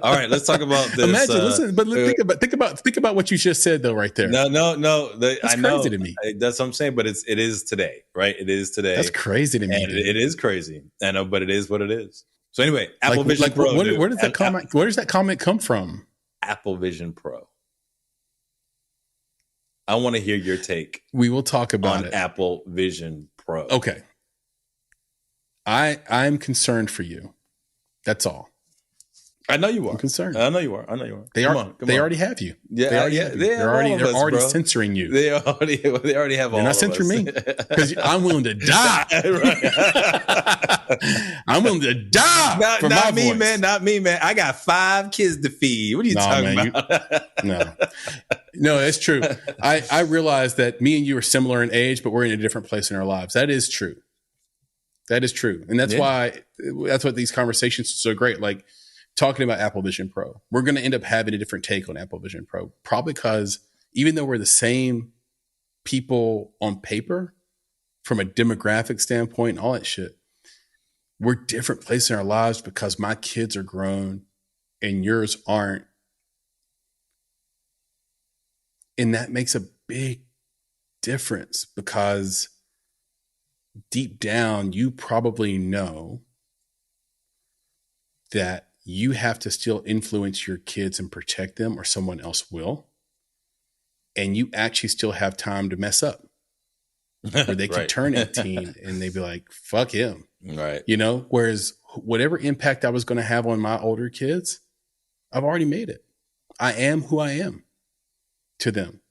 All right, let's talk about this. Imagine, listen, but think about what you just said, though, right there. No. That's crazy to me. That's what I'm saying. But it is today, right? It is today. That's crazy to me. And it is crazy. I know, but it is what it is. So anyway, Apple Vision Pro. Where does that comment come from? Apple Vision Pro. I want to hear your take. We will talk about it. Apple Vision Pro. Okay. I'm concerned for you. That's all. I know you are. I'm concerned. I know you are. I know you are. They already have you. Yeah, They're already censoring you. They already have all of us. They're not censoring me because I'm willing to die. I'm willing to die for my voice. Man. Not me, man. I got 5 kids to feed. What are you talking about? No, it's true. I realize that me and you are similar in age, but we're in a different place in our lives. That is true. That is true. And that's what these conversations are so great. Like talking about Apple Vision Pro, we're going to end up having a different take on Apple Vision Pro, probably because even though we're the same people on paper from a demographic standpoint and all that shit, we're different places in our lives because my kids are grown and yours aren't. And that makes a big difference because deep down, you probably know that you have to still influence your kids and protect them or someone else will. And you actually still have time to mess up. Where they could turn 18 and they'd be like, fuck him. Right. You know, whereas whatever impact I was going to have on my older kids, I've already made it. I am who I am to them.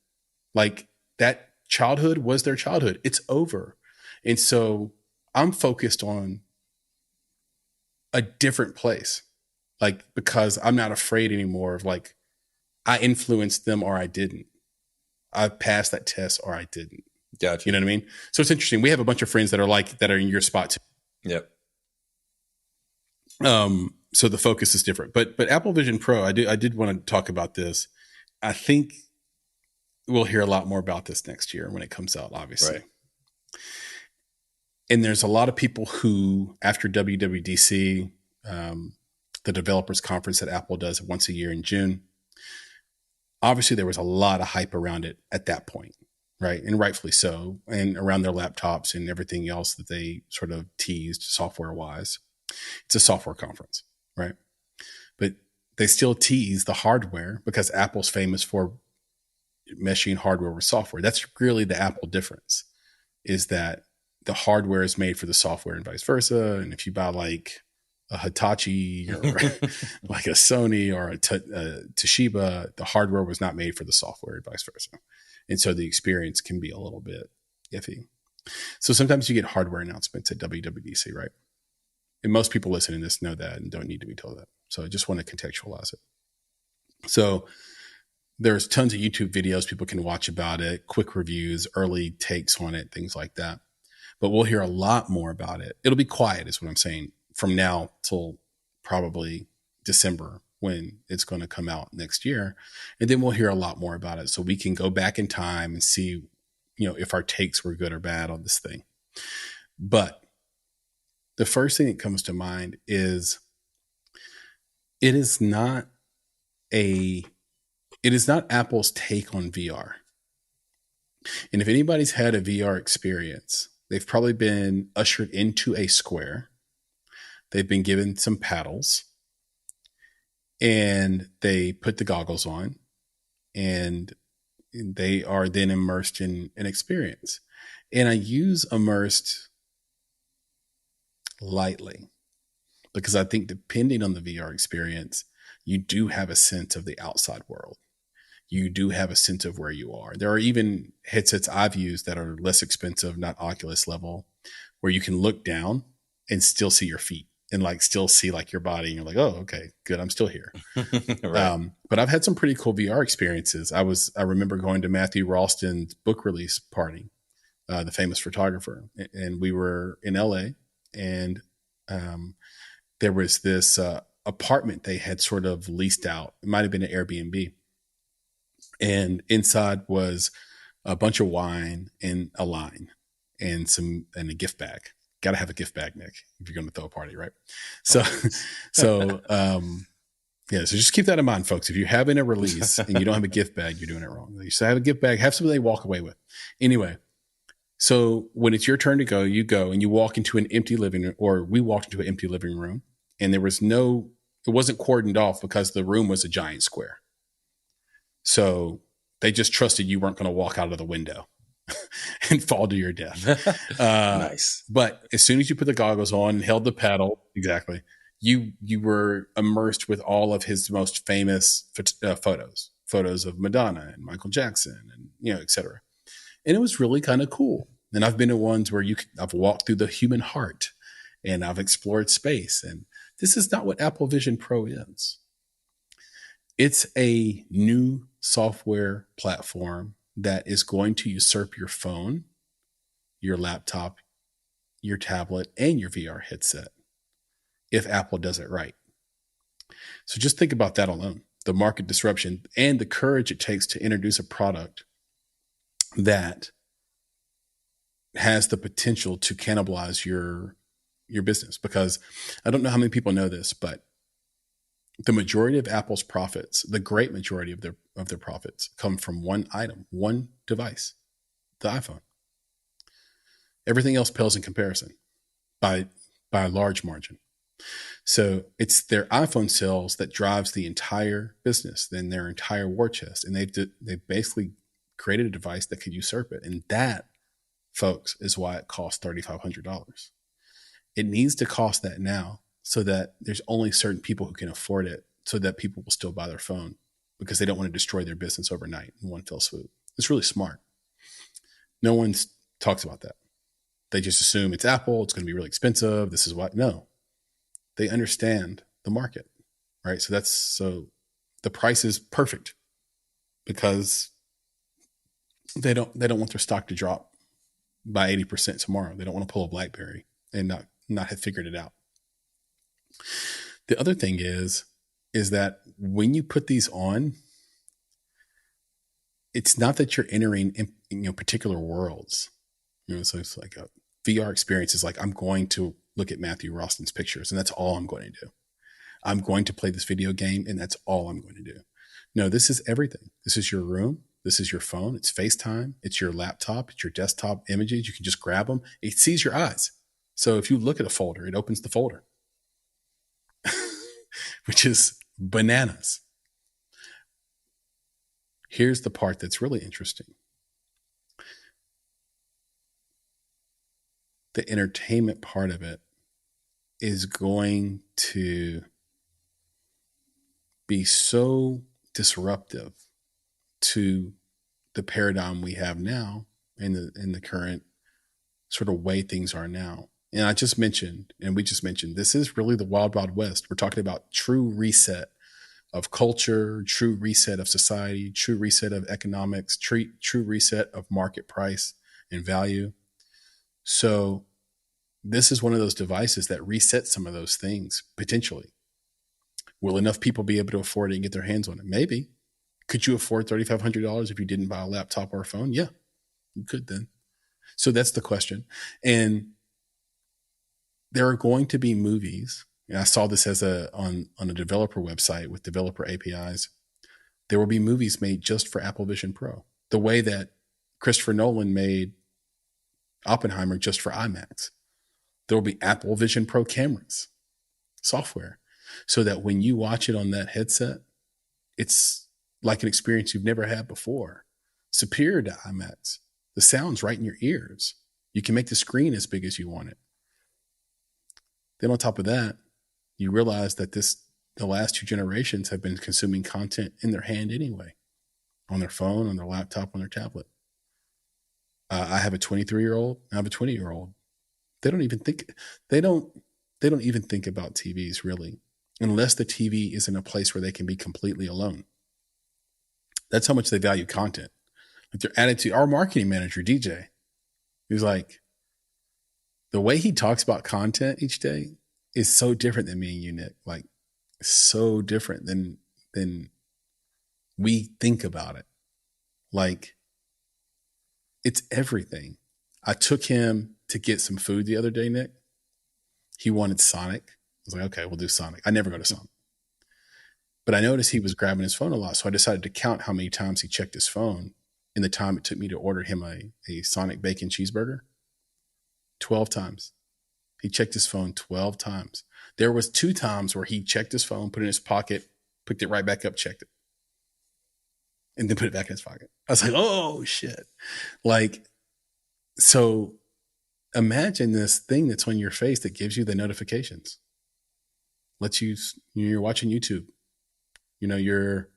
Like that childhood was their childhood. It's over. And so I'm focused on a different place. Like, because I'm not afraid anymore of like, I influenced them or I didn't. I passed that test or I didn't. Gotcha. You know what I mean? So it's interesting. We have a bunch of friends that are in your spot too. Yep. So the focus is different, but Apple Vision Pro, I did want to talk about this. I think we'll hear a lot more about this next year when it comes out, obviously. Right. And there's a lot of people who, after WWDC, the developers conference that Apple does once a year in June, obviously there was a lot of hype around it at that point, right? And rightfully so, and around their laptops and everything else that they sort of teased software-wise. It's a software conference, right? But they still tease the hardware because Apple's famous for meshing hardware with software. That's really the Apple difference, is that the hardware is made for the software and vice versa. And if you buy like a Hitachi or like a Sony or a Toshiba, the hardware was not made for the software and vice versa. And so the experience can be a little bit iffy. So sometimes you get hardware announcements at WWDC, right? And most people listening to this know that and don't need to be told that. So I just want to contextualize it. So there's tons of YouTube videos people can watch about it, quick reviews, early takes on it, things like that. But we'll hear a lot more about it. It'll be quiet is what I'm saying from now till probably December when it's going to come out next year. And then we'll hear a lot more about it so we can go back in time and see, you know, if our takes were good or bad on this thing. But the first thing that comes to mind is it is not Apple's take on VR. And if anybody's had a VR experience, they've probably been ushered into a square. They've been given some paddles and they put the goggles on and they are then immersed in an experience. And I use immersed lightly because I think depending on the VR experience, you do have a sense of the outside world. You do have a sense of where you are. There are even headsets I've used that are less expensive, not Oculus level, where you can look down and still see your feet and like still see like your body. And you're like, oh, okay, good. I'm still here. Right. But I've had some pretty cool VR experiences. I remember going to Matthew Ralston's book release party, the famous photographer. And we were in LA and there was this apartment they had sort of leased out. It might've been an Airbnb. And inside was a bunch of wine and a line and a gift bag. Got to have a gift bag, Nick, if you're going to throw a party, right? So just keep that in mind, folks. If you're having a release and you don't have a gift bag, you're doing it wrong. You should have a gift bag, have something they walk away with. Anyway, so when it's your turn to go, you go and you walk into an empty living room, or we walked into an empty living room, and it wasn't cordoned off because the room was a giant square. So they just trusted you weren't going to walk out of the window and fall to your death. Nice. But as soon as you put the goggles on and held the paddle, exactly, you were immersed with all of his most famous photos of Madonna and Michael Jackson and, et cetera. And it was really kind of cool. And I've been to ones where I've walked through the human heart and I've explored space. And this is not what Apple Vision Pro is. It's a new software platform that is going to usurp your phone, your laptop, your tablet, and your VR headset if Apple does it right. So just think about that alone, the market disruption and the courage it takes to introduce a product that has the potential to cannibalize your business. Because I don't know how many people know this, but the majority of Apple's profits, the great majority of their profits, come from one item, one device, the iPhone. Everything else pales in comparison by a large margin. So it's their iPhone sales that drives the entire business, then their entire war chest. And they've basically created a device that could usurp it. And that, folks, is why it costs $3,500. It needs to cost that now so that there's only certain people who can afford it, so that people will still buy their phone because they don't want to destroy their business overnight in one fell swoop. It's really smart. No one talks about that. They just assume it's Apple. It's going to be really expensive. This is what, no, they understand the market, right? So the price is perfect because they don't want their stock to drop by 80% tomorrow. They don't want to pull a BlackBerry and not have figured it out. The other thing is that when you put these on, it's not that you're entering in particular worlds. So it's like a VR experience is like, I'm going to look at Matthew Roston's pictures and that's all I'm going to do. I'm going to play this video game and that's all I'm going to do. No, this is everything. This is your room. This is your phone. It's FaceTime. It's your laptop. It's your desktop images. You can just grab them. It sees your eyes. So if you look at a folder, it opens the folder, which is bananas. Here's the part that's really interesting. The entertainment part of it is going to be so disruptive to the paradigm we have now in the current sort of way things are now. And we just mentioned, this is really the wild, wild west. We're talking about true reset of culture, true reset of society, true reset of economics, true reset of market price and value. So this is one of those devices that resets some of those things, potentially. Will enough people be able to afford it and get their hands on it? Maybe. Could you afford $3,500 if you didn't buy a laptop or a phone? Yeah, you could then. So that's the question. And there are going to be movies, and I saw this on a developer website with developer APIs. There will be movies made just for Apple Vision Pro, the way that Christopher Nolan made Oppenheimer just for IMAX. There will be Apple Vision Pro cameras, software, so that when you watch it on that headset, it's like an experience you've never had before, superior to IMAX. The sound's right in your ears. You can make the screen as big as you want it. Then on top of that, you realize that the last two generations have been consuming content in their hand anyway, on their phone, on their laptop, on their tablet. I have a 23-year-old. I have a 20-year-old. They don't even think about TVs really, unless the TV is in a place where they can be completely alone. That's how much they value content. Like their attitude, our marketing manager, DJ, he's like, the way he talks about content each day is so different than me and you, Nick. Like, so different than we think about it. Like, it's everything. I took him to get some food the other day, Nick. He wanted Sonic. I was like, okay, we'll do Sonic. I never go to Sonic. But I noticed he was grabbing his phone a lot. So I decided to count how many times he checked his phone in the time it took me to order him a Sonic bacon cheeseburger. 12 times. He checked his phone 12 times. There was 2 times where he checked his phone, put it in his pocket, picked it right back up, checked it, and then put it back in his pocket. I was like, oh, shit. Like, so imagine this thing that's on your face that gives you the notifications. lets you, you're watching YouTube. You're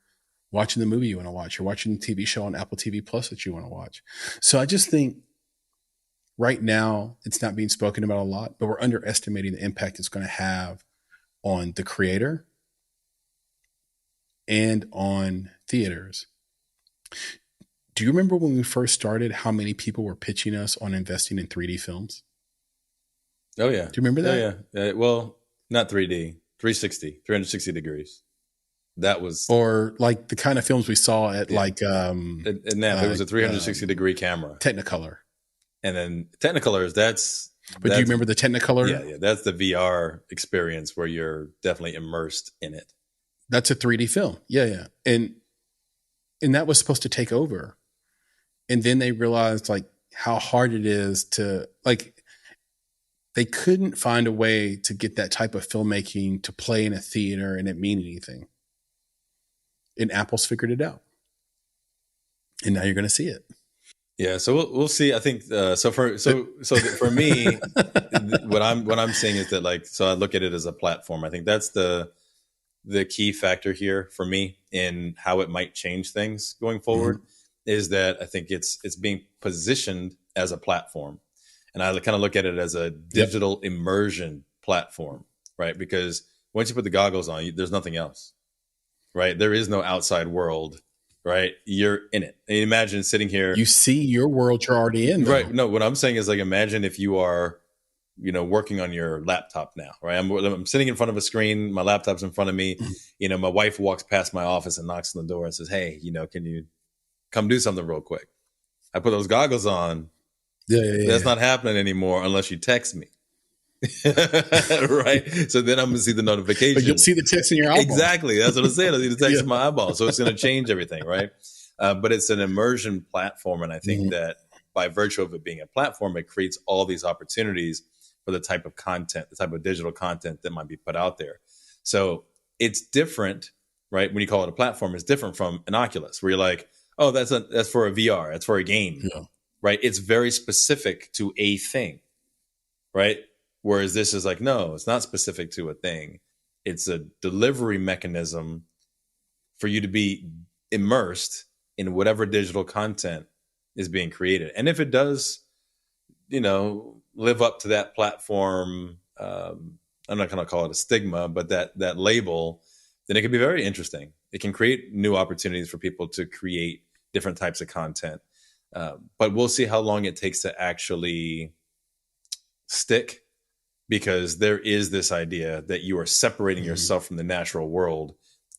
watching the movie you want to watch. You're watching the TV show on Apple TV Plus that you want to watch. So I just think right now it's not being spoken about a lot, but we're underestimating the impact it's going to have on the creator and on theaters. Do you remember when we first started, how many people were pitching us on investing in 3D films? Oh, yeah. Do you remember that? Oh, yeah. Well, not 3D, 360 degrees. That was, or like the kind of films we saw at like and it was a 360 degree camera, Technicolor, and then Technicolors. Do you remember the Technicolor? Yeah, that's the VR experience where you're definitely immersed in it. That's a 3D film. Yeah, and that was supposed to take over, and then they realized like how hard it is to like. They couldn't find a way to get that type of filmmaking to play in a theater and it mean anything. And Apple's figured it out, and now you're going to see it. Yeah, so we'll see. I think for me, what I'm saying is that like, so I look at it as a platform. I think that's the key factor here for me in how it might change things going forward. Is that I think it's being positioned as a platform, and I kind of look at it as a digital immersion platform, right? Because once you put the goggles on, there's nothing else. Right. There is no outside world. Right. You're in it. And imagine sitting here. You see your world you're already in. Though. Right. No, what I'm saying is like, imagine if you are, working on your laptop now. Right. I'm sitting in front of a screen. My laptop's in front of me. My wife walks past my office and knocks on the door and says, "Hey, can you come do something real quick?" I put those goggles on. Yeah. That's not happening anymore unless you text me. Right. So then I'm gonna see the notification. But you'll see the text in your eyeball. Exactly. That's what I'm saying. I see the text in my eyeball. So it's gonna change everything, right? But it's an immersion platform, and I think that by virtue of it being a platform, it creates all these opportunities for the type of content, the type of digital content that might be put out there. So it's different, right? When you call it a platform, it's different from an Oculus, where you're like, oh, that's for a VR, that's for a game, right? It's very specific to a thing, right? Whereas this is like, no, it's not specific to a thing. It's a delivery mechanism for you to be immersed in whatever digital content is being created. And if it does, live up to that platform, I'm not going to call it a stigma, but that label, then it can be very interesting. It can create new opportunities for people to create different types of content. But we'll see how long it takes to actually stick. Because there is this idea that you are separating yourself from the natural world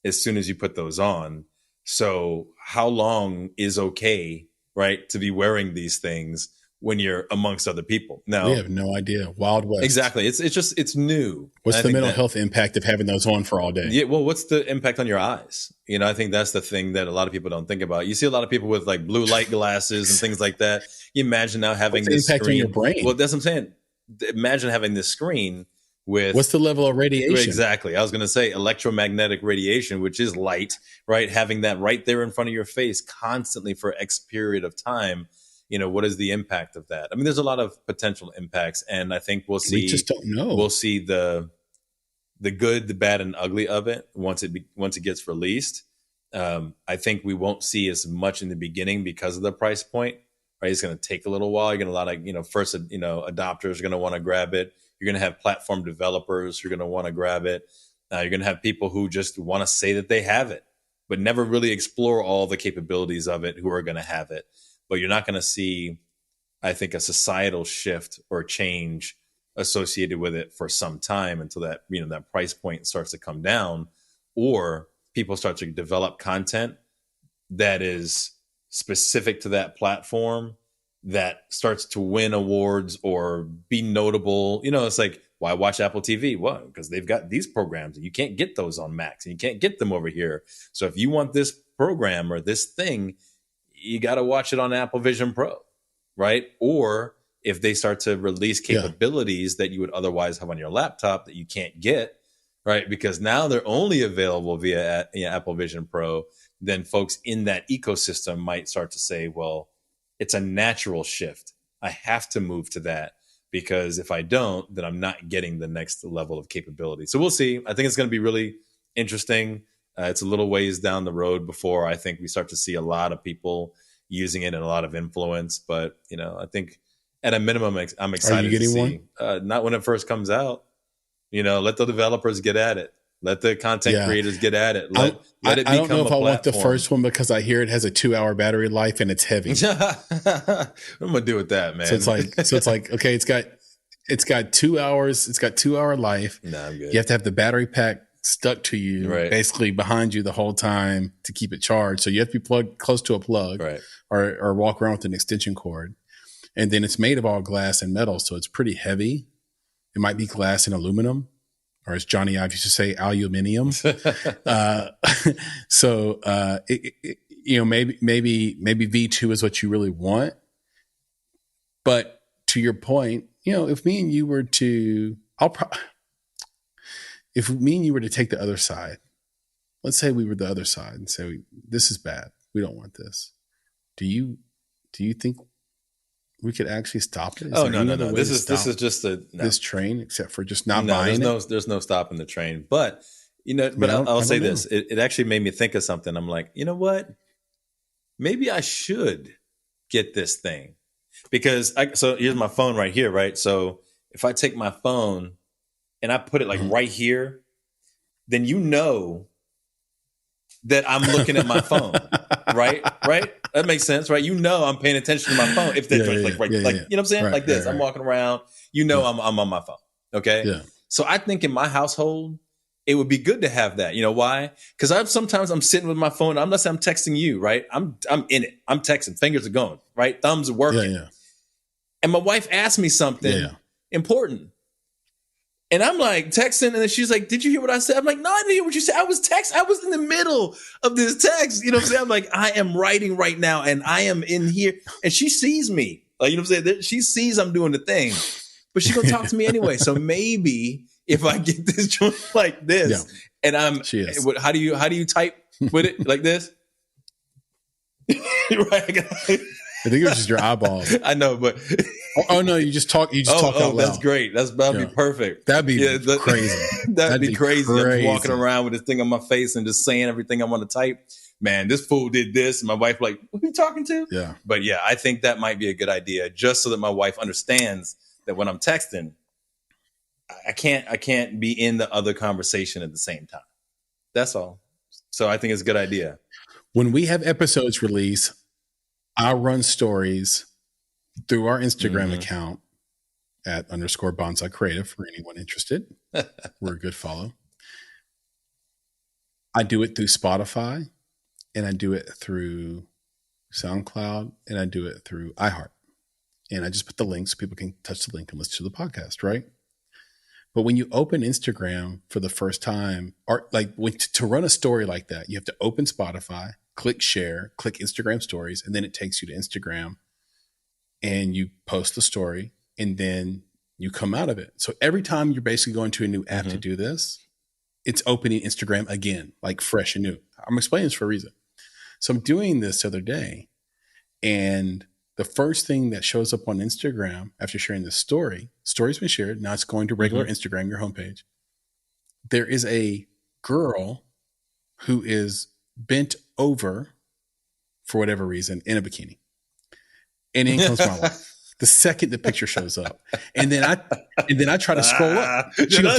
as soon as you put those on. So how long is okay, right, to be wearing these things when you're amongst other people? Now, we have no idea. Wild West. Exactly. It's new. What's the mental health impact of having those on for all day? Yeah. Well, what's the impact on your eyes? I think that's the thing that a lot of people don't think about. You see a lot of people with like blue light glasses and things like that. You imagine now having this impact on your brain. Well, that's what I'm saying. Imagine having this screen with what's the level of radiation? Exactly. I was going to say electromagnetic radiation, which is light, right? Having that right there in front of your face constantly for X period of time. What is the impact of that? I mean, there's a lot of potential impacts, and I think we'll see. We just don't know. We'll see the good, the bad, and ugly of it once it gets released. I think we won't see as much in the beginning because of the price point. Right, it's going to take a little while. You're going to a lot of first adopters are going to want to grab it. You're going to have platform developers who are going to want to grab it. You're going to have people who just want to say that they have it, but never really explore all the capabilities of it, who are going to have it. But you're not going to see, I think, a societal shift or change associated with it for some time until that that price point starts to come down, or people start to develop content that is specific to that platform that starts to win awards or be notable. It's like, why watch Apple TV? Well, because they've got these programs and you can't get those on Macs and you can't get them over here. So if you want this program or this thing, you got to watch it on Apple Vision Pro, right? Or if they start to release capabilities that you would otherwise have on your laptop that you can't get, right? Because now they're only available via Apple Vision Pro, then folks in that ecosystem might start to say, well, it's a natural shift. I have to move to that because if I don't, then I'm not getting the next level of capability. So we'll see. I think it's going to be really interesting. It's a little ways down the road before I think we start to see a lot of people using it and a lot of influence. But, you know, I think at a minimum, I'm excited to see. Not when it first comes out. You know, let the developers get at it. Let the content creators get at it. Let it become a platform. I don't know if I want the first one because I hear it has a 2-hour battery life and it's heavy. What am I gonna do with that, man? So it's like okay, it's got 2 hours. It's got 2-hour life. No, I'm good. You have to have the battery pack stuck to you, basically behind you the whole time to keep it charged. So you have to be plugged close to a plug, or walk around with an extension cord. And then it's made of all glass and metal, so it's pretty heavy. It might be glass and aluminum, or as Johnny Ive used to say, aluminium. You know, maybe V2 is what you really want. But to your point, you know, if me and you were to take the other side, let's say we were the other side and say, this is bad. We don't want this. Do you think we could actually stop it? No. This is just this train, except for just not buying it. There's no stopping the train. But, you know, I'll say this. It actually made me think of something. I'm like, you know what? Maybe I should get this thing because so here's my phone right here. Right. So if I take my phone and I put it like right here, then you know that I'm looking at my phone. Right. That makes sense, right? You know, I'm paying attention to my phone. If they're you know what I'm saying? Like this, I'm walking around, you know, I'm on my phone. Okay. Yeah. So I think in my household, it would be good to have that. You know why? Because sometimes I'm sitting with my phone. I'm texting you, right? I'm in it. I'm texting. Fingers are going, right? Thumbs are working. Yeah. And my wife asked me something important. And I'm like texting, and then she's like, "Did you hear what I said?" I'm like, "No, I didn't hear what you said. I was in the middle of this text." You know what I'm saying? I'm like, I am writing right now, and I am in here, and she sees me. Like, you know what I'm saying? She sees I'm doing the thing, but she's gonna talk to me anyway. So maybe if I get this joint like this, and how do you type with it like this? Right. I think it was just your eyeballs. I know, but oh no, you just talk. You just talk out loud. That's great. That'd be perfect. That'd be crazy. That'd be crazy. I'm walking around with this thing on my face and just saying everything I want to type. Man, this fool did this. And my wife like, who are you talking to? Yeah. But yeah, I think that might be a good idea, just so that my wife understands that when I'm texting, I can't be in the other conversation at the same time. That's all. So I think it's a good idea. When we have episodes release, I'll run stories through our Instagram account at _bonsai creative for anyone interested. We're a good follow. I do it through Spotify, and I do it through SoundCloud, and I do it through iHeart. And I just put the link so people can touch the link and listen to the podcast, right? But when you open Instagram for the first time, or like to run a story like that, you have to open Spotify, click share, click Instagram stories, and then it takes you to Instagram and you post the story and then you come out of it. So every time you're basically going to a new app to do this, it's opening Instagram again, like fresh and new. I'm explaining this for a reason. So I'm doing this the other day, and the first thing that shows up on Instagram after sharing this story's been shared. Now it's going to regular Instagram, your homepage. There is a girl who is bent over for whatever reason in a bikini. And in comes my wife. The second the picture shows up. And then I try to scroll up. She goes,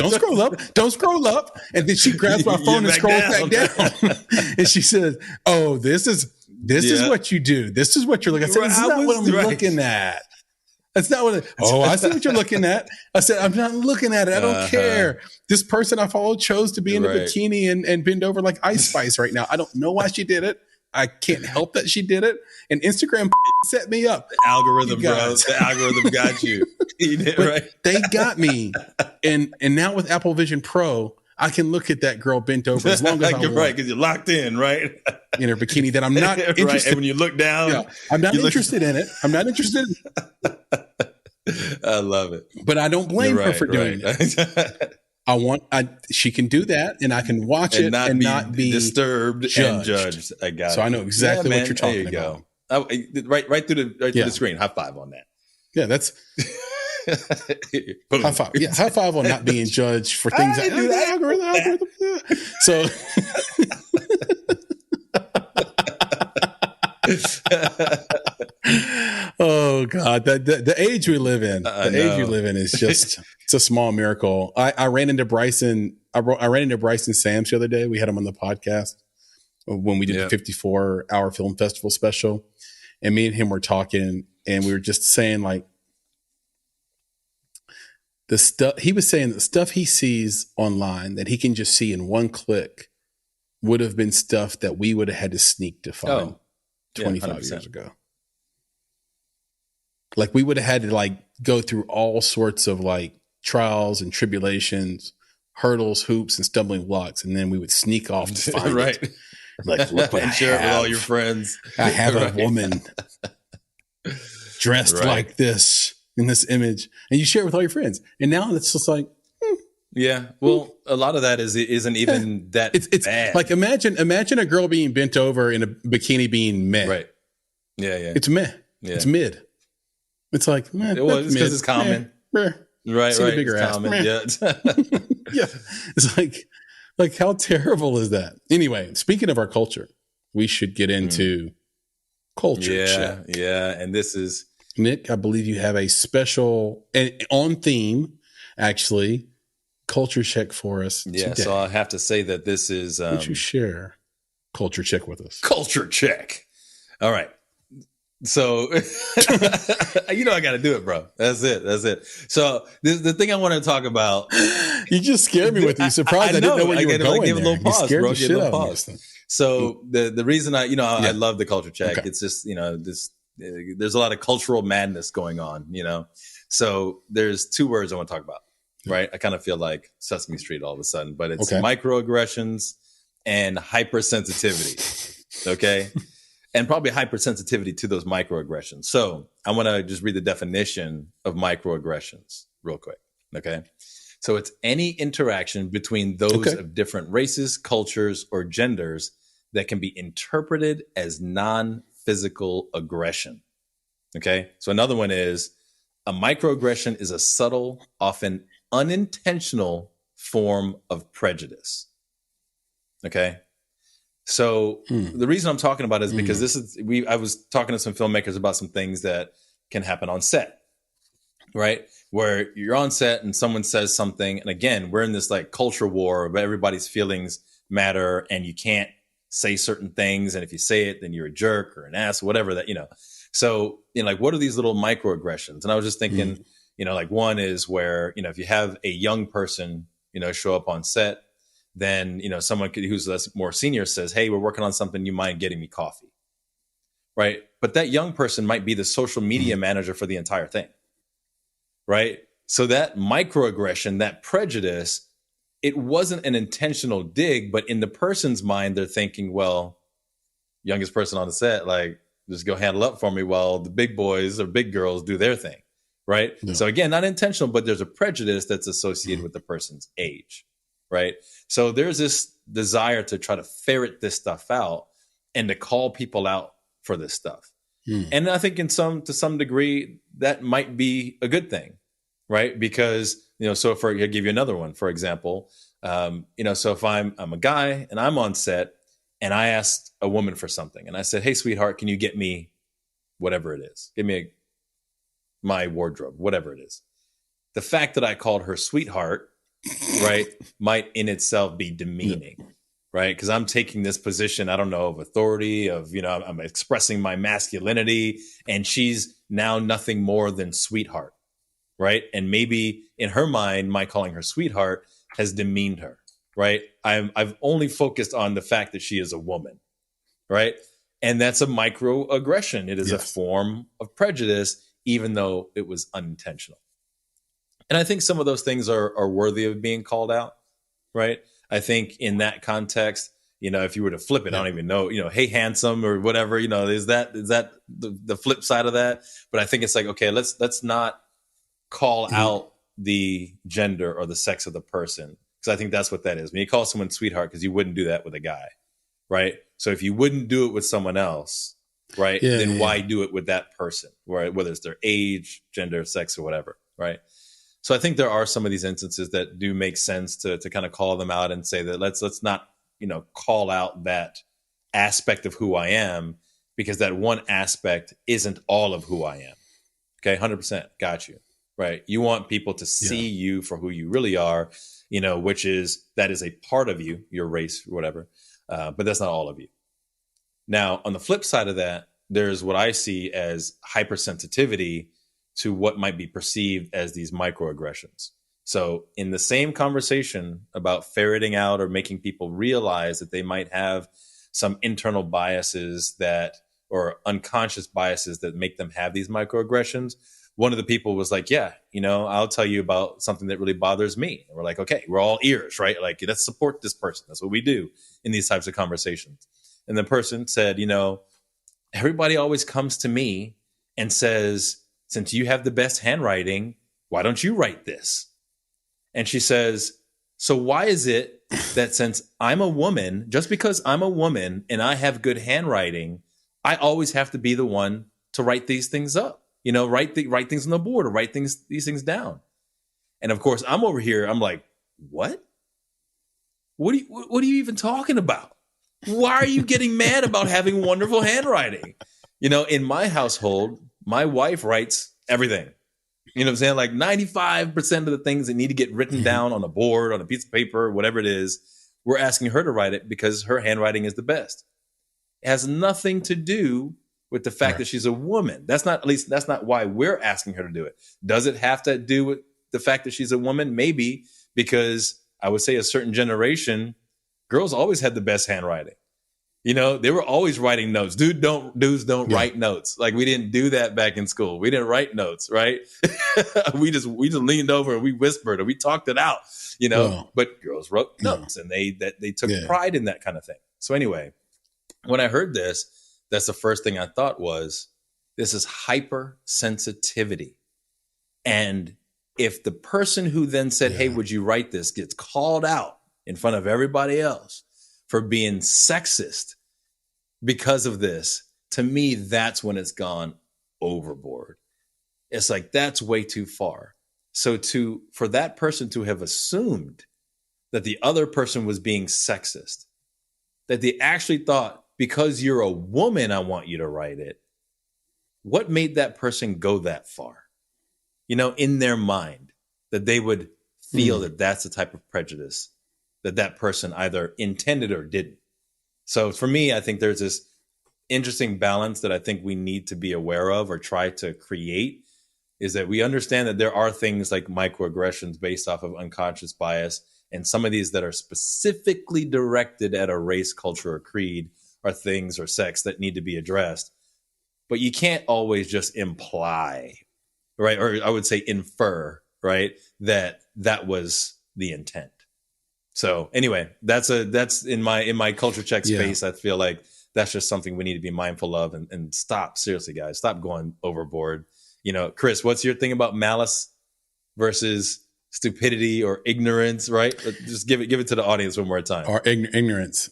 don't scroll up. And then she grabs my phone and scrolls back down. And she says, "Oh, this is what you do. This is what you're looking at." I said, "That's not what I'm looking at. That's not what I see what you're looking at." I said, "I'm not looking at it. I don't care. This person I follow chose to be in a bikini and bend over like Ice Spice right now. I don't know why she did it. I can't help that she did it. And Instagram set me up. The algorithm, bro. The algorithm got you. You did, right? They got me. And now with Apple Vision Pro, I can look at that girl bent over as long as I want. Right, because you're locked in, right? In her bikini that I'm not interested in. And when you look down. I'm not interested in it. I'm not interested in it. I love it. But I don't blame her for doing it. She can do that, and I can watch it and not be disturbed and judged. I got it. So I know exactly what you're talking about. Right through the screen. High five on that. Yeah, that's High five. Yeah, high five on not being judged for things. Algorithm. So, oh God, the age we live in, is just, it's a small miracle. I ran into Bryson. I ran into Bryson Sams the other day. We had him on the podcast when we did the 54-hour film festival special, and me and him were talking, and we were just saying like, the stuff he was saying, the stuff he sees online that he can just see in one click would have been stuff that we would have had to sneak to find 25 years ago. Like we would have had to like go through all sorts of like trials and tribulations, hurdles, hoops, and stumbling blocks, and then we would sneak off to find it. Like, look what I share it with have. all your friends. I have a woman dressed like this in this image, and you share it with all your friends. And now it's just like, yeah. Well, a lot of that isn't even that. It's bad. like imagine a girl being bent over in a bikini being meh. Right. Yeah. Yeah. It's meh. Yeah. It's mid. It's like, meh, well, it's because it's common. Meh. Right. See right. the bigger it's ass. common. Meh. Yeah. Yeah. It's like how terrible is that? Anyway, speaking of our culture, we should get into culture check. Yeah. And this is Nick, I believe you have a special and on theme, actually, culture check for us. Yeah, today. so I have to say that this is Would you share culture check with us? Culture check. All right. So you know I got to do it, bro. That's it. So the thing I want to talk about. You just scared me with you. Surprised I didn't know where you were going. Give a little pause, bro. Give a little pause. Me. So the reason I love the culture check. Okay. It's just there's a lot of cultural madness going on. So there's two words I want to talk about. Right. I kind of feel like Sesame Street all of a sudden, but it's microaggressions and hypersensitivity. Okay. And probably hypersensitivity to those microaggressions. So I want to just read the definition of microaggressions real quick. Okay. So it's any interaction between those of different races, cultures, or genders that can be interpreted as non-physical aggression. Okay. So another one is a microaggression is a subtle, often unintentional form of prejudice. Okay. So the reason I'm talking about it is because I was talking to some filmmakers about some things that can happen on set, right? Where you're on set and someone says something. And again, we're in this like culture war where everybody's feelings matter and you can't say certain things. And if you say it, then you're a jerk or an ass, whatever that, So, like, what are these little microaggressions? And I was just thinking, like one is where, if you have a young person, show up on set, then, someone who's less more senior says, hey, we're working on something. You mind getting me coffee? Right. But that young person might be the social media manager for the entire thing. Right. So that microaggression, that prejudice, it wasn't an intentional dig, but in the person's mind, they're thinking, well, youngest person on the set, like, just go handle up for me while the big boys or big girls do their thing. Right. Yeah. So again, not intentional, but there's a prejudice that's associated with the person's age. Right. So there's this desire to try to ferret this stuff out and to call people out for this stuff. And I think to some degree, that might be a good thing. Right. Because, so I'll give you another one, for example, so if I'm a guy and I'm on set and I asked a woman for something and I said, hey, sweetheart, can you get me whatever it is? Give me my wardrobe, whatever it is. The fact that I called her sweetheart, right, might in itself be demeaning, right? Because I'm taking this position, I don't know, of authority, of, I'm expressing my masculinity, and she's now nothing more than sweetheart, right? And maybe in her mind, my calling her sweetheart has demeaned her, right? I've only focused on the fact that she is a woman, right? And that's a microaggression. It is a form of prejudice, even though it was unintentional. And I think some of those things are worthy of being called out, right? I think in that context, if you were to flip it, I don't even know, hey, handsome or whatever, is that the flip side of that? But I think it's like, okay, let's not call out the gender or the sex of the person, because I think that's what that is. When you call someone sweetheart, because you wouldn't do that with a guy, right? So if you wouldn't do it with someone else, right, then why do it with that person, right? Whether it's their age, gender, sex, or whatever. right? So I think there are some of these instances that do make sense to kind of call them out and say that let's not, call out that aspect of who I am, because that one aspect isn't all of who I am. Okay, 100%, got you, right? You want people to see you for who you really are, that is a part of you, your race, whatever, but that's not all of you. Now, on the flip side of that, there's what I see as hypersensitivity to what might be perceived as these microaggressions. So in the same conversation about ferreting out or making people realize that they might have some internal biases or unconscious biases that make them have these microaggressions, one of the people was like, yeah, I'll tell you about something that really bothers me. And we're like, okay, we're all ears, right? Like, let's support this person. That's what we do in these types of conversations. And the person said, everybody always comes to me and says, since you have the best handwriting, why don't you write this? And she says, so why is it that since I'm a woman, just because I'm a woman and I have good handwriting, I always have to be the one to write these things up, write things on the board or these things down. And of course, I'm over here. I'm like, what? What are you even talking about? Why are you getting mad about having wonderful handwriting? In my household, my wife writes everything. You know what I'm saying? Like 95% of the things that need to get written down on a board, on a piece of paper, whatever it is, we're asking her to write it because her handwriting is the best. It has nothing to do with the fact that she's a woman. That's not why we're asking her to do it. Does it have to do with the fact that she's a woman? Maybe, because I would say a certain generation, girls always had the best handwriting. They were always writing notes. Dudes don't write notes. Like, we didn't do that back in school. We didn't write notes, right? we just leaned over and we whispered or we talked it out, but girls wrote notes and they took pride in that kind of thing. So anyway, when I heard this, that's the first thing I thought was, this is hypersensitivity. And if the person who then said, hey, would you write this, gets called out in front of everybody else for being sexist because of this, to me, that's when it's gone overboard. It's like, that's way too far. So for that person to have assumed that the other person was being sexist, that they actually thought, because you're a woman, I want you to write it. What made that person go that far? In their mind, that they would feel that that's the type of prejudice that person either intended or didn't. So for me, I think there's this interesting balance that I think we need to be aware of or try to create, is that we understand that there are things like microaggressions based off of unconscious bias, and some of these that are specifically directed at a race, culture, or creed are things, or sex, that need to be addressed. But you can't always just imply, right? Or I would say infer, right, that was the intent. So anyway, that's in my culture check space. I feel like that's just something we need to be mindful of and stop. Seriously, guys, stop going overboard. Chris, what's your thing about malice versus stupidity or ignorance, right? Just give it to the audience one more time. Or ignorance.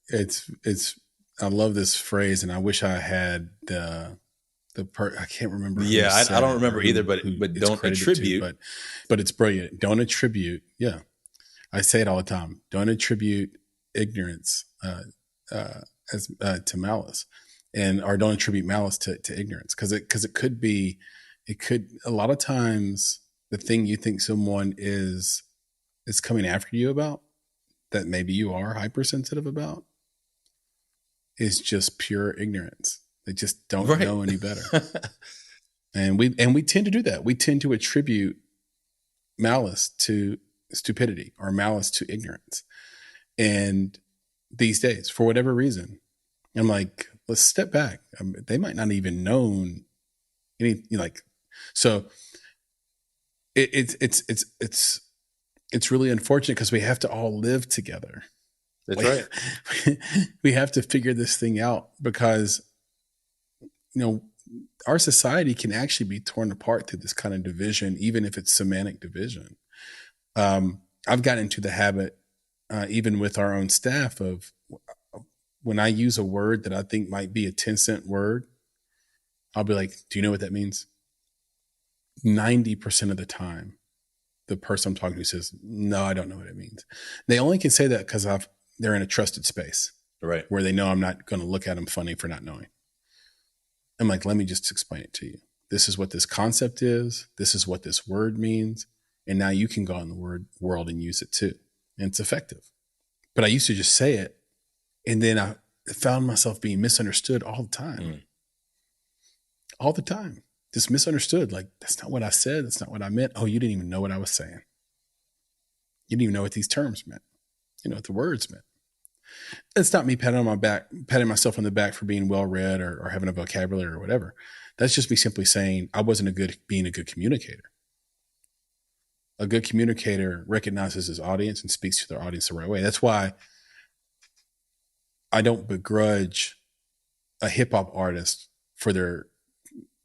It's I love this phrase, and I wish I had I can't remember. Yeah, I don't remember either, but don't attribute. But it's brilliant. Don't attribute. Yeah, I say it all the time. Don't attribute ignorance to malice, or don't attribute malice to ignorance, because it could a lot of times the thing you think someone is coming after you about, that maybe you are hypersensitive about, is just pure ignorance. They just don't know any better. And we tend to do that. We tend to attribute malice to stupidity or malice to ignorance. And these days, for whatever reason, I'm like, let's step back. They might not even known any, so it's really unfortunate, because we have to all live together. That's right. We have to figure this thing out, because our society can actually be torn apart through this kind of division, even if it's semantic division. I've gotten into the habit, even with our own staff, of when I use a word that I think might be a 10-cent word, I'll be like, do you know what that means? 90% of the time, the person I'm talking to says, no, I don't know what it means. They only can say that because they're in a trusted space, right? Where they know I'm not going to look at them funny for not knowing. I'm like, let me just explain it to you. This is what this concept is. This is what this word means. And now you can go out in the world and use it too. And it's effective. But I used to just say it. And then I found myself being misunderstood all the time. All the time. Just misunderstood. Like, that's not what I said. That's not what I meant. Oh, you didn't even know what I was saying. You didn't even know what these terms meant. You know what the words meant. It's not me patting myself on the back for being well-read or having a vocabulary or whatever. That's just me simply saying I wasn't being a good communicator. A good communicator recognizes his audience and speaks to their audience the right way. That's why I don't begrudge a hip hop artist for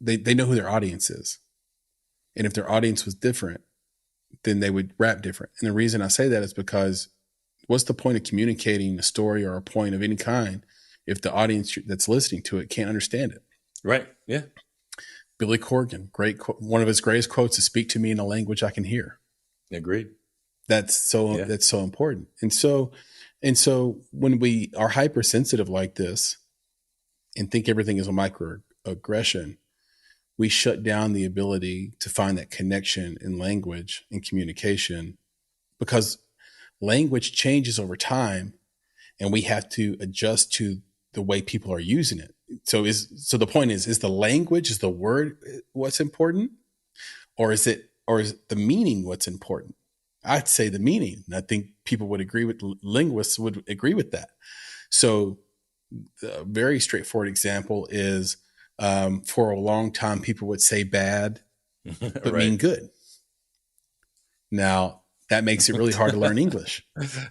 they know who their audience is. And if their audience was different, then they would rap different. And the reason I say that is because what's the point of communicating a story or a point of any kind if the audience that's listening to it can't understand it? Right. Yeah. Billy Corgan, one of his greatest quotes is "Speak to me in a language I can hear." Agreed. That's so important. And so when we are hypersensitive like this and think everything is a microaggression, we shut down the ability to find that connection in language and communication, because language changes over time and we have to adjust to the way people are using it. So the point is the language, is the word what's important, or is the meaning what's important? I'd say the meaning. And I think linguists would agree with that. So the very straightforward example is, for a long time, people would say bad, but right. mean good. Now that makes it really hard to learn English,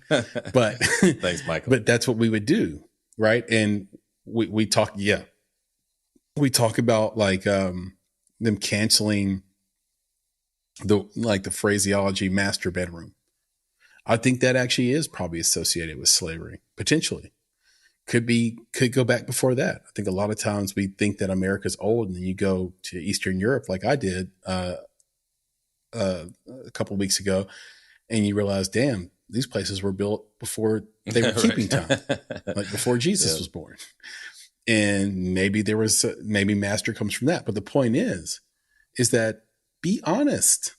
but thanks, Michael. But that's what we would do. Right. And we talk about like, them canceling the phraseology master bedroom. I think that actually is probably associated with slavery, potentially. Could go back before that. I think a lot of times we think that America's old, and then you go to Eastern Europe like I did a couple of weeks ago, and you realize, damn, these places were built before they were keeping time, like before Jesus was born. And maybe maybe master comes from that. But the point is that be honest.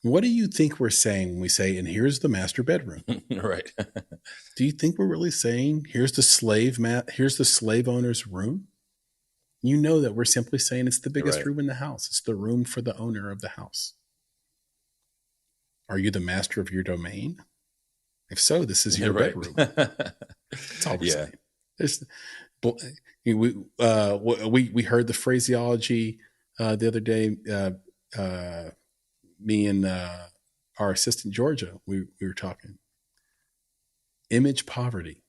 What do you think we're saying when we say, and here's the master bedroom? Right. Do you think we're really saying, here's the slave owner's room? You know that we're simply saying it's the biggest room in the house. It's the room for the owner of the house. Are you the master of your domain? If so, this is your bedroom. That's all we're saying. We heard the phraseology the other day. Me and our assistant Georgia, we were talking. Image poverty.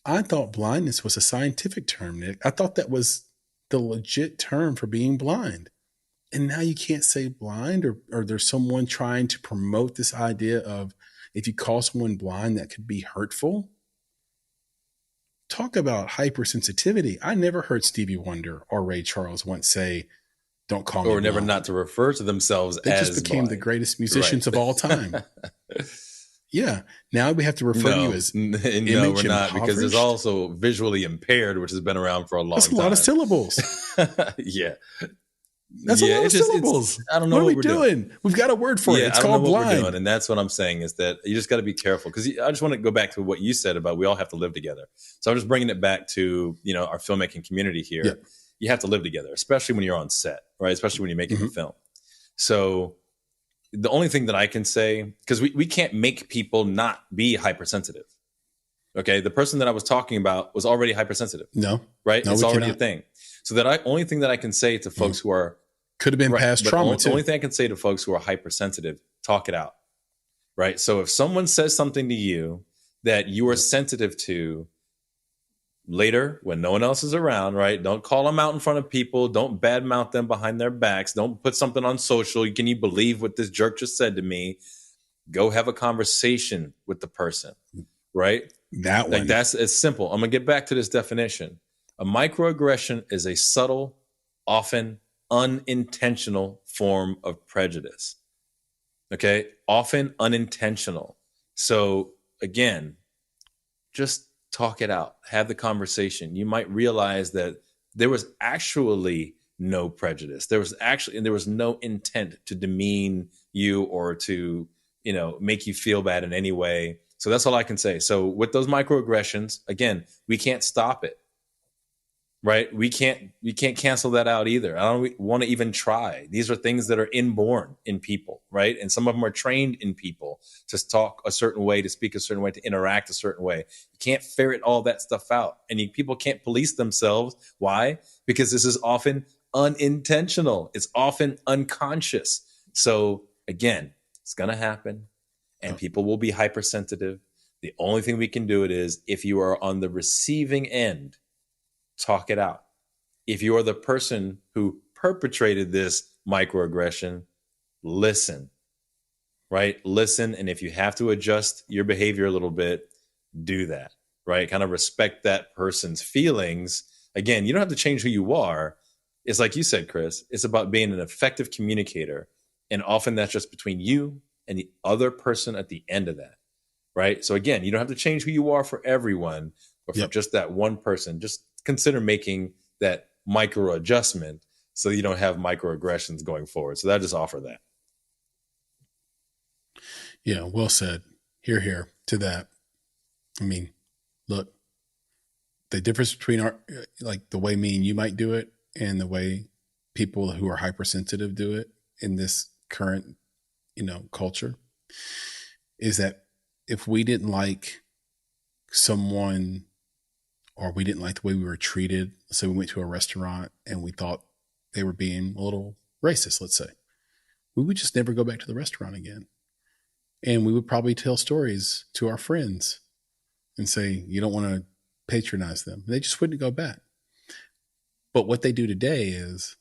I thought blindness was a scientific term, Nick. I thought that was the legit term for being blind. And now you can't say blind, or there's someone trying to promote this idea of if you call someone blind, that could be hurtful. Talk about hypersensitivity. I never heard Stevie Wonder or Ray Charles once say, "Don't call me blind." Or never not to refer to themselves as They just became blind. The greatest musicians of all time. Yeah. Now we have to refer to you as no, we're not, because there's impoverished. also visually impaired, which has been around for a long time. That's a lot of syllables. Yeah. That's a lot of syllables. I don't know what are we we're doing? We've got a word for it. It's called blind. And that's what I'm saying, is that you just got to be careful, because I just want to go back to what you said about we all have to live together. So I'm just bringing it back to, our filmmaking community here. Yeah. You have to live together, especially when you're on set, right? Especially when you're making a film. So the only thing that I can say, because we can't make people not be hypersensitive. Okay. The person that I was talking about was already hypersensitive. No. Right? No, it's we already cannot. a thing. So only thing that I can say to folks who are could have been past trauma The too. only thing I can say to folks who are hypersensitive, talk it out. Right? So if someone says something to you that you are sensitive to, later, when no one else is around, right? Don't call them out in front of people. Don't badmouth them behind their backs. Don't put something on social. Can you believe what this jerk just said to me? Go have a conversation with the person, right? That one. It's simple. I'm going to get back to this definition. A microaggression is a subtle, often unintentional form of prejudice. Okay, often unintentional. So again, just talk it out, have the conversation. You might realize that there was actually no prejudice. There was no intent to demean you or to, make you feel bad in any way. So that's all I can say. So with those microaggressions, again, we can't stop it. Right? We can't cancel that out either. I don't want to even try. These are things that are inborn in people, right? And some of them are trained in people to talk a certain way, to speak a certain way, to interact a certain way. You can't ferret all that stuff out. And people can't police themselves. Why? Because this is often unintentional. It's often unconscious. So again, it's going to happen and people will be hypersensitive. The only thing we can do it is if you are on the receiving end, talk it out. If you are the person who perpetrated this microaggression, listen, right? Listen. And if you have to adjust your behavior a little bit, do that, right? Kind of respect that person's feelings. Again, you don't have to change who you are. It's like you said, Chris, it's about being an effective communicator. And often that's just between you and the other person at the end of that, right? So again, you don't have to change who you are for everyone, but for just that one person, just consider making that micro adjustment so you don't have microaggressions going forward. So I just offer that. Yeah, well said. Here to that. I mean, look, the difference between the way me and you might do it and the way people who are hypersensitive do it in this current, culture is that if we didn't like someone or we didn't like the way we were treated, so we went to a restaurant and we thought they were being a little racist, let's say, we would just never go back to the restaurant again. And we would probably tell stories to our friends and say, you don't want to patronize them. They just wouldn't go back. But what they do today is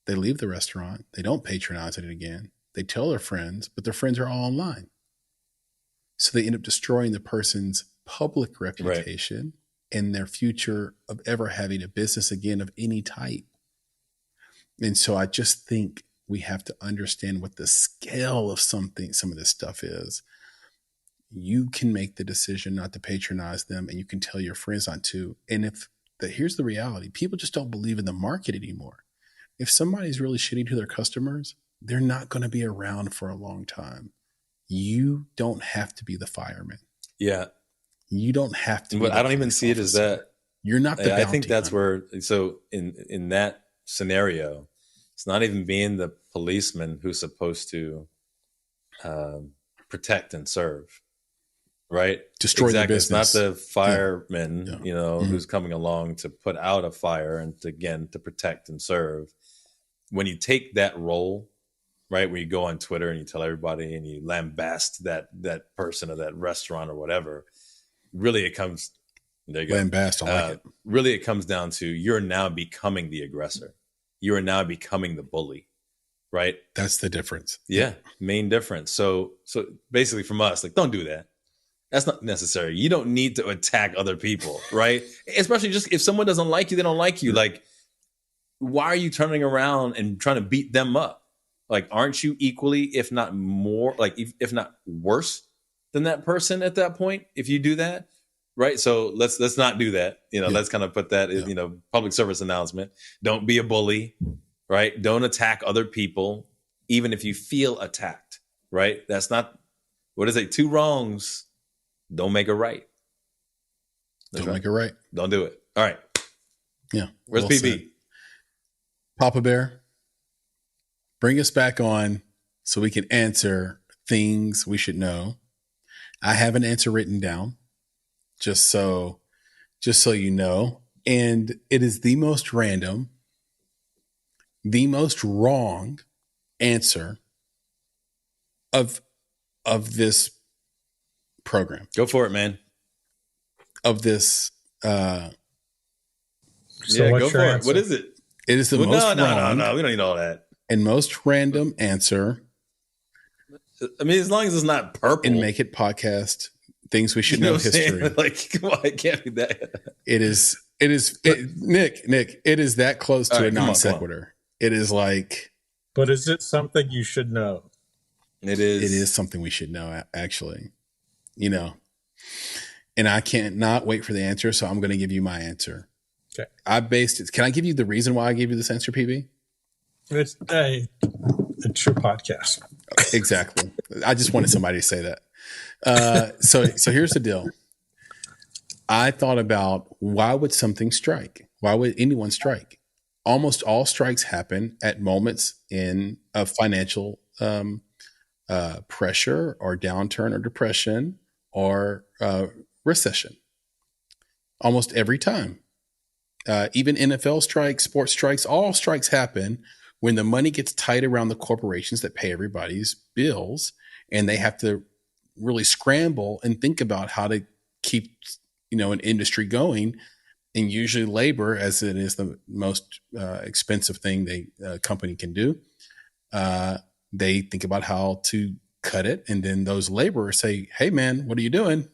they leave the restaurant. They don't patronize it again. They tell their friends, but their friends are all online. So they end up destroying the person's public reputation and their future of ever having a business again of any type. And so I just think we have to understand what the scale of some of this stuff is. You can make the decision not to patronize them and you can tell your friends not to. And here's the reality. People just don't believe in the market anymore. If somebody's really shitty to their customers, they're not going to be around for a long time. You don't have to be the fireman. Yeah. You don't have to. But I don't even see it as that. You're not the bounty I think that's hunter. where, so in that scenario, it's not even being the policeman who's supposed to protect and serve, right? Destroy the business. It's not the fireman, who's coming along to put out a fire and to protect and serve. When you take that role, right, where you go on Twitter and you tell everybody and you lambast that person or that restaurant or whatever, really it comes, there you go. Lambast, I like it. Really it comes down to you're now becoming the aggressor. You are now becoming the bully, right? That's the difference. Yeah, main difference. So basically from us, like, don't do that. That's not necessary. You don't need to attack other people, right? Especially just if someone doesn't like you, they don't like you. Like, why are you turning around and trying to beat them up? Like, aren't you equally, if not more, like if not worse than that person at that point? If you do that, right? So let's not do that. Let's kind of put that in, public service announcement. Don't be a bully, right? Don't attack other people, even if you feel attacked, right? That's not, what is it? Two wrongs don't make a right. Don't make it right. Don't do it. All right. Yeah. Where's PB? Said. Papa Bear, bring us back on so we can answer things we should know. I have an answer written down, just so you know. And it is the most random, the most wrong answer of this program. Go for it, man. Of this. Go for it. What is it? It is the most wrong. No. We don't need all that. And most random answer. I mean, as long as it's not purple. And Make It podcast. Things we should know history. Like, come on, it can't be that. It is Nick, it is that close to a non sequitur. It is like. But is it something you should know? It is. It is something we should know, actually. And I can't not wait for the answer, so I'm going to give you my answer. Okay. I based it. Can I give you the reason why I gave you this answer, PB? It's a true podcast. Exactly. I just wanted somebody to say that. So here's the deal. I thought about why would something strike? Why would anyone strike? Almost all strikes happen at moments of financial pressure or downturn or depression or recession. Almost every time. Even NFL strikes, sports strikes, all strikes happen when the money gets tight around the corporations that pay everybody's bills, and they have to really scramble and think about how to keep, an industry going. And usually labor, as it is the most expensive thing a company can do, they think about how to cut it. And then those laborers say, hey, man, what are you doing?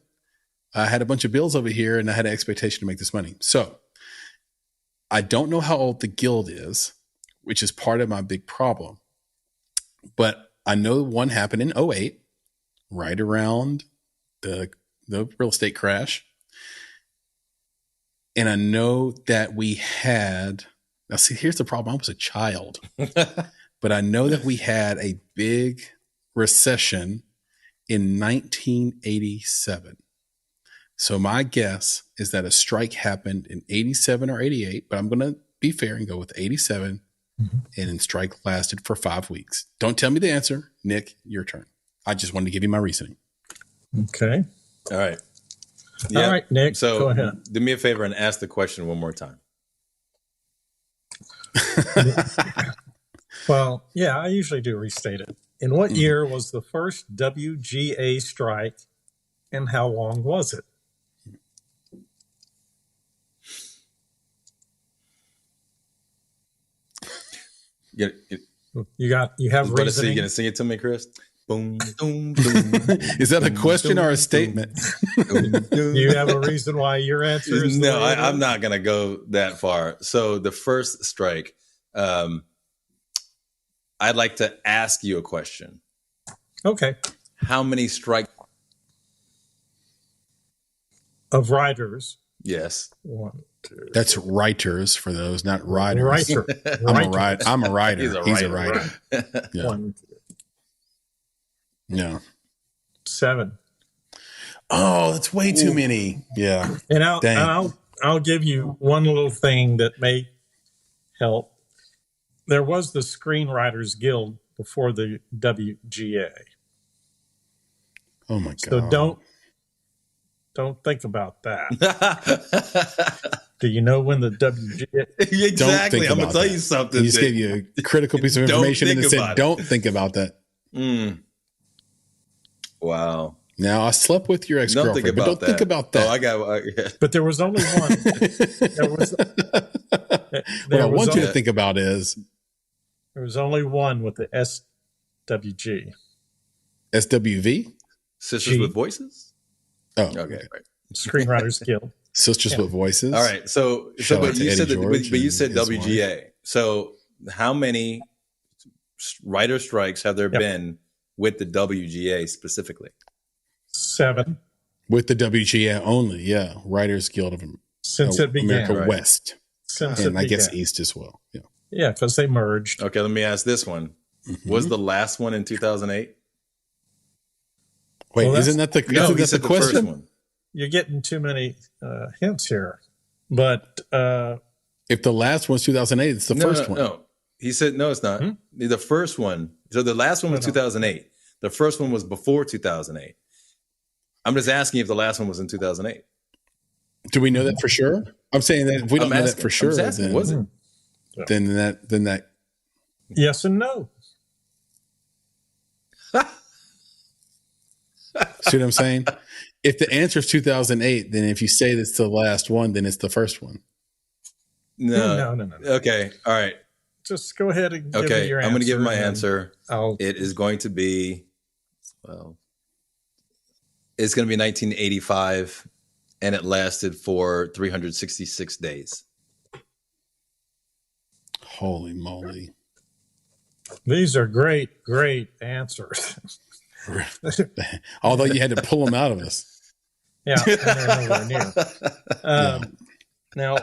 I had a bunch of bills over here and I had an expectation to make this money. So I don't know how old the guild is, which is part of my big problem. But I know one happened in 2008, right around the real estate crash. And I know that we had, now see, here's the problem. I was a child, but I know that we had a big recession in 1987. So my guess is that a strike happened in 87 or 88, but I'm going to be fair and go with 87. Mm-hmm. And then strike lasted for 5 weeks. Don't tell me the answer. Nick, your turn. I just wanted to give you my reasoning. Okay. All right. Yeah. All right, Nick, so go ahead. Do me a favor and ask the question one more time. Well, yeah, I usually do restate it. In what year was the first WGA strike and how long was it? You have reasoning. You gonna sing it to me, Chris? Boom, boom, boom. Is that a question or a statement? You have a reason why your answer is no. I'm not gonna go that far. So the first strike, I'd like to ask you a question. Okay. How many strike of writers? Yes. 1, 2. That's writers for those, not riders. Writer. I'm a writer. He's a writer. Yeah. 1, 2. Yeah. 7. Oh, that's way too many. Yeah. And I'll give you one little thing that may help. There was the Screenwriters Guild before the WGA. Oh my God. So don't think about that. Do you know when the WGA? Exactly. I'm gonna tell you something. He just gave you a critical piece of information and said, "Don't think about that." Wow. Now I slept with your ex-girlfriend, but don't think about that. Oh, I got. Yeah. But there was only one. What I want you to think about is there was only one with the SWG. SWV? Sisters with Voices? Oh, okay. Right. Screenwriters Guild. Sisters with Voices. All right. So but you said WGA. So how many writer strikes have there been with the WGA specifically? 7. With the WGA only, yeah. Writers Guild of Since it began. America West. And I guess East as well. Yeah. Yeah, because they merged. Okay, let me ask this one. Mm-hmm. Was the last one in 2008? Wait, isn't that the question? First one. You're getting too many hints here. But if the last one's 2008, it's the first one. No, he said no, it's not. The first one. So the last one was 2008. The first one was before 2008. I'm just asking if the last one was in 2008. Do we know that for sure? I'm saying that if we don't know that for sure, then was it? Then that. Yes and no. See what I'm saying? If the answer is 2008, then if you say that's the last one, then it's the first one. No. Okay. All right. Just go ahead and give me your answer. I'm going to give my answer. It is going to be, it's going to be 1985. and it lasted for 366 days. Holy moly. These are great answers. Although you had to pull them out of us. Yeah, and they're nowhere near. Now,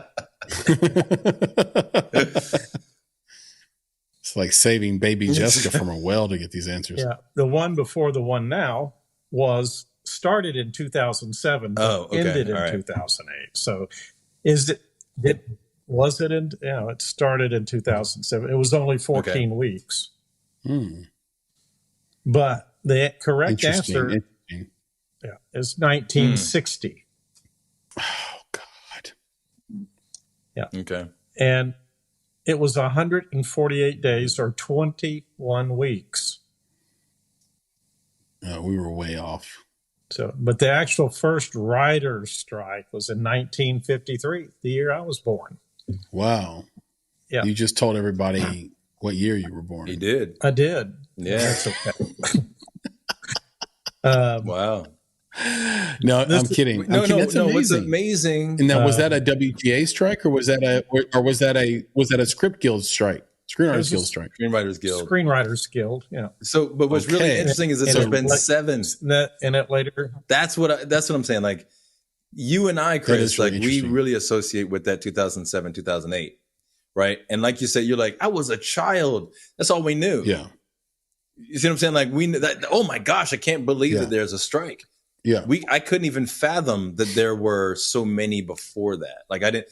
it's like saving baby Jessica from a well to get these answers. yeah, the one before the one now started in 2007, but ended in 2008. So, was it in? Yeah, it started in 2007. It was only 14 weeks. But the correct answer is 1960. Oh God. Yeah. Okay. And it was 148 days or 21 weeks. We were way off. So, but the actual first writer's strike was in 1953, the year I was born. Wow. Yeah. You just told everybody what year you were born. He did. I did. Yeah. That's okay. Wow. No, I'm kidding. No, That's no. amazing. What's amazing? And now, was that a WGA strike, or was that a Script Guild strike? Screenwriters Guild strike. Screenwriters Guild. Screenwriters Guild. Yeah. So, but what's really interesting is that there's been 7. And it later. That's what I'm saying. Like you and I, Chris, like we really associate with that 2007, 2008, right? And like you said, you're like, I was a child. That's all we knew. Yeah. You see what I'm saying? Like we knew that. Oh my gosh, I can't believe that there's a strike. Yeah. I couldn't even fathom that there were so many before that. Like I didn't.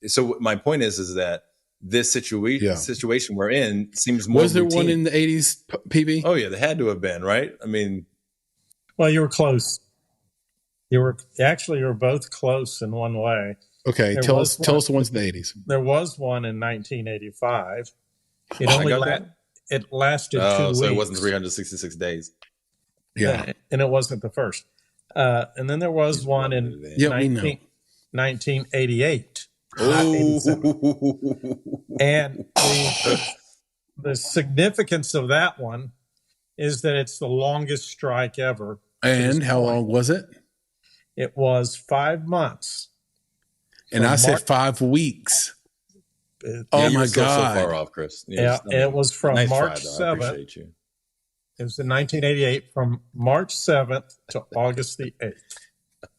So my point is that this situation we're in seems more. Was there routine. one in the 80s, PB? Oh yeah, there had to have been, right? I mean, well, you were close. You were both close in one way. Okay, tell us the ones in the 80s. There was one in 1985. It lasted 2 weeks. So it wasn't 366 days. Yeah, and it wasn't the first. And then there was one in 1988. And the significance of that one is that it's the longest strike ever. And how long was it? It was 5 months. And I said 5 weeks. Oh my God. So far off, Chris. It was from March 7th. I appreciate you. It was in 1988 from March 7th to August the 8th.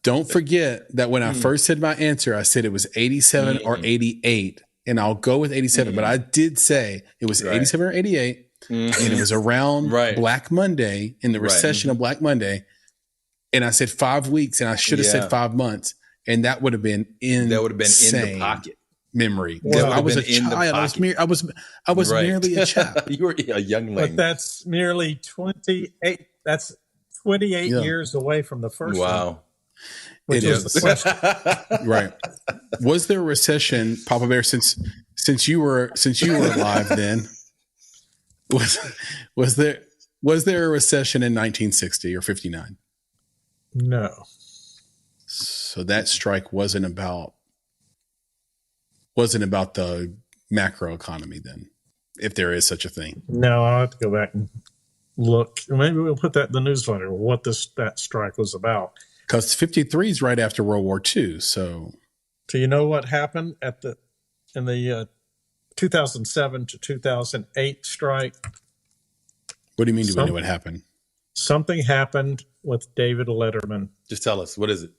Don't forget that when I first said my answer, I said it was 87 or 88, and I'll go with 87. But I did say it was 87 or 88, and it was around Black Monday, in the recession of Black Monday. And I said 5 weeks, and I should have said 5 months, and that would have been in the pocket memory. Well, I was a child. I was merely a child. You were a youngling. But that's merely 28. That's 28 years away from the first one. Wow. Which is the question. Right. Was there a recession, Papa Bear, since you were alive then? Was there a recession in 1960 or 59? No. So that strike wasn't about the macro economy then, if there is such a thing. No, I'll have to go back and look. Maybe we'll put that in the newsletter, what that strike was about. Because 53 is right after World War II. So you know what happened in the 2007 to 2008 strike? What do you mean? Do we know what happened? Something happened with David Letterman. Just tell us, what is it?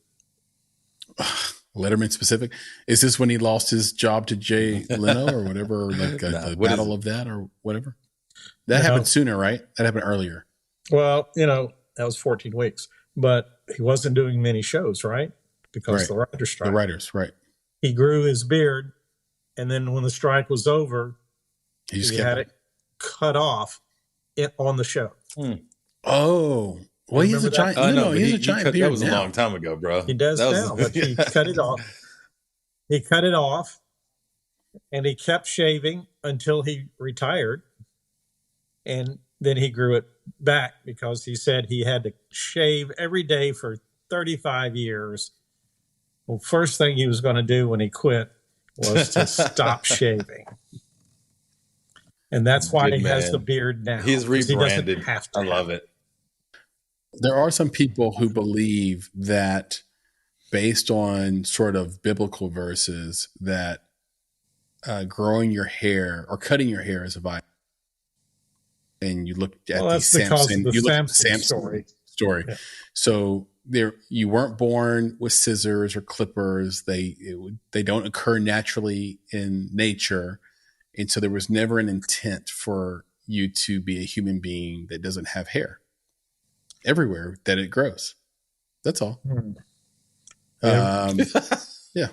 Letterman specific? Is this when he lost his job to Jay Leno or whatever, like the battle of that or whatever? That happened sooner, right? That happened earlier. Well, that was 14 weeks, but he wasn't doing many shows, right? Because of the writer's strike. The writers, right. He grew his beard, and then when the strike was over, he had it cut off on the show. Oh. Well, he has a giant. He's a giant beard. That was a long time ago, bro. He does now, but he cut it off. He cut it off, and he kept shaving until he retired, and then he grew it back because he said he had to shave every day for 35 years. Well, first thing he was going to do when he quit was to stop shaving. And that's why he has the beard now. He's rebranded. He doesn't have to. I love it. There are some people who believe that based on sort of biblical verses that growing your hair or cutting your hair is a violation. And you looked at the Samson story. Yeah. So you weren't born with scissors or clippers. They don't occur naturally in nature. And so there was never an intent for you to be a human being that doesn't have hair everywhere that it grows. That's all. Yeah.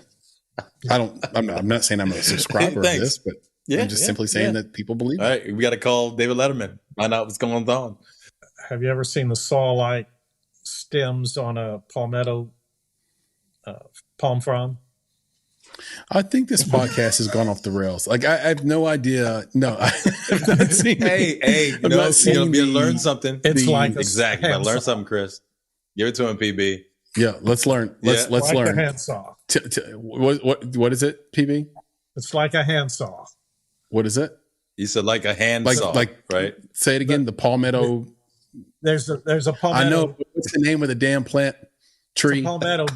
I'm not saying I'm a subscriber of this, but I'm just simply saying that people believe it. All right. We got to call David Letterman, find out what's going on. Have you ever seen the saw-like stems on a palmetto palm frond? I think this podcast has gone off the rails. Like I have no idea. No, I've not seen. Hey, I'm not seeing learn something. It's like exactly. Learn something, Chris. Give it to him, PB. Yeah, let's learn. Let's like learn. A handsaw. What is it, PB? It's like a handsaw. What is it? You said like a handsaw, right? Say it again. The palmetto. There's a palmetto. I know. What's the name of the damn plant? Tree. It's a palmetto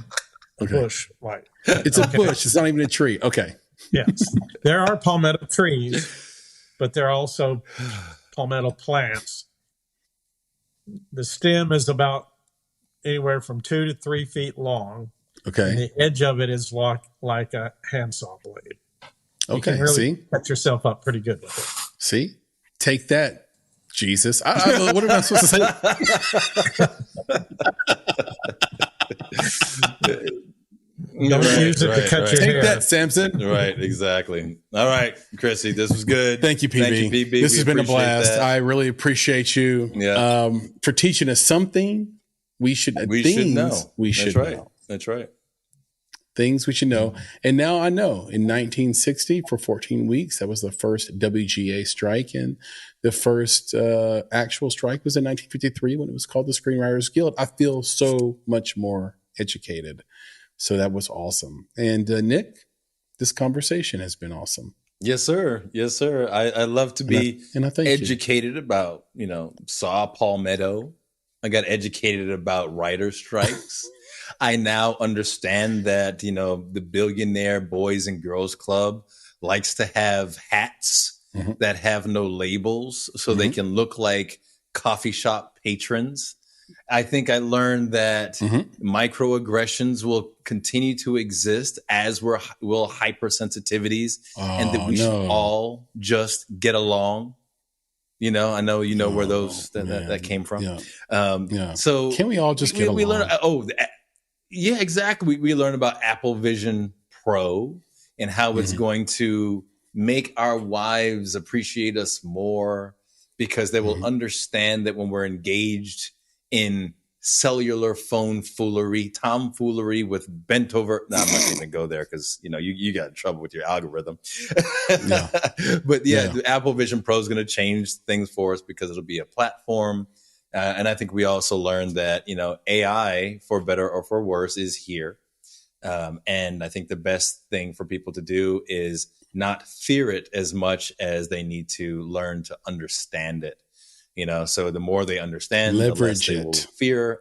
bush. Right. It's a bush. It's not even a tree. Okay. Yes. There are palmetto trees, but there are also palmetto plants. The stem is about anywhere from 2 to 3 feet long. Okay. And the edge of it is like a handsaw blade. You Okay. can really See? cut yourself up pretty good with it. See? Take that, Jesus. What am I supposed to say? Don't use it to cut your Take hair. that, Samson. Right, exactly. All right, Chrissy, this was good. Thank you, PB. Thank you, PB. This has been a blast. That. I really appreciate you for teaching us something we should know. That's right. Things we should know. And now I know. In 1960, for 14 weeks, that was the first WGA strike. And the first actual strike was in 1953 when it was called the Screenwriters Guild. I feel so much more educated. So that was awesome. And Nick, this conversation has been awesome. Yes, sir. Yes, sir. I love to be educated about, saw palmetto. I got educated about writer strikes. I now understand that, the Billionaire Boys and Girls Club likes to have hats that have no labels so they can look like coffee shop patrons. I think I learned that microaggressions will continue to exist, as will hypersensitivities, and that we should all just get along. I know where those that came from. So can we all just get along? We learn. Yeah, exactly. We learn about Apple Vision Pro and how it's going to make our wives appreciate us more, because they will understand that when we're engaged in cellular phone foolery, tomfoolery with bent over. No, I'm not going to go there because, you got in trouble with your algorithm. But the Apple Vision Pro is going to change things for us because it'll be a platform. And I think we also learned that, AI, for better or for worse, is here. And I think the best thing for people to do is not fear it as much as they need to learn to understand it. So the more they understand, the less they will fear.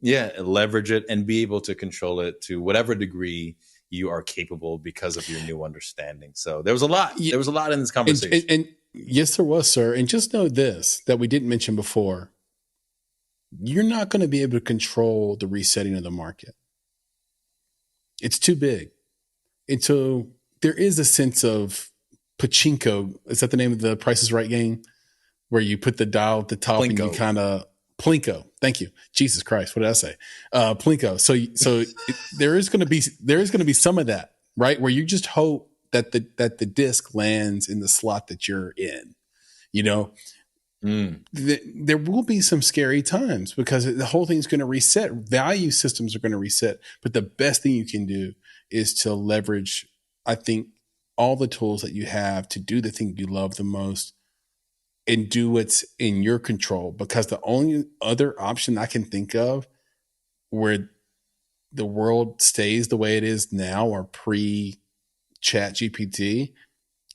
Yeah, leverage it and be able to control it to whatever degree you are capable because of your new understanding. So there was a lot. There was a lot in this conversation. And yes, there was, sir. And just know this, that we didn't mention before. You're not going to be able to control the resetting of the market. It's too big. And so there is a sense of pachinko. Is that the name of the Price is Right game? Where you put the dial at the top and you kind of plinko. Thank you. Jesus Christ. What did I say? Plinko. So there is going to be some of that, right? Where you just hope that the disc lands in the slot that you're in, there will be some scary times because the whole thing's going to reset. Value systems are going to reset. But the best thing you can do is to leverage, I think, all the tools that you have to do the thing you love the most and do what's in your control. Because the only other option I can think of where the world stays the way it is now or pre-Chat GPT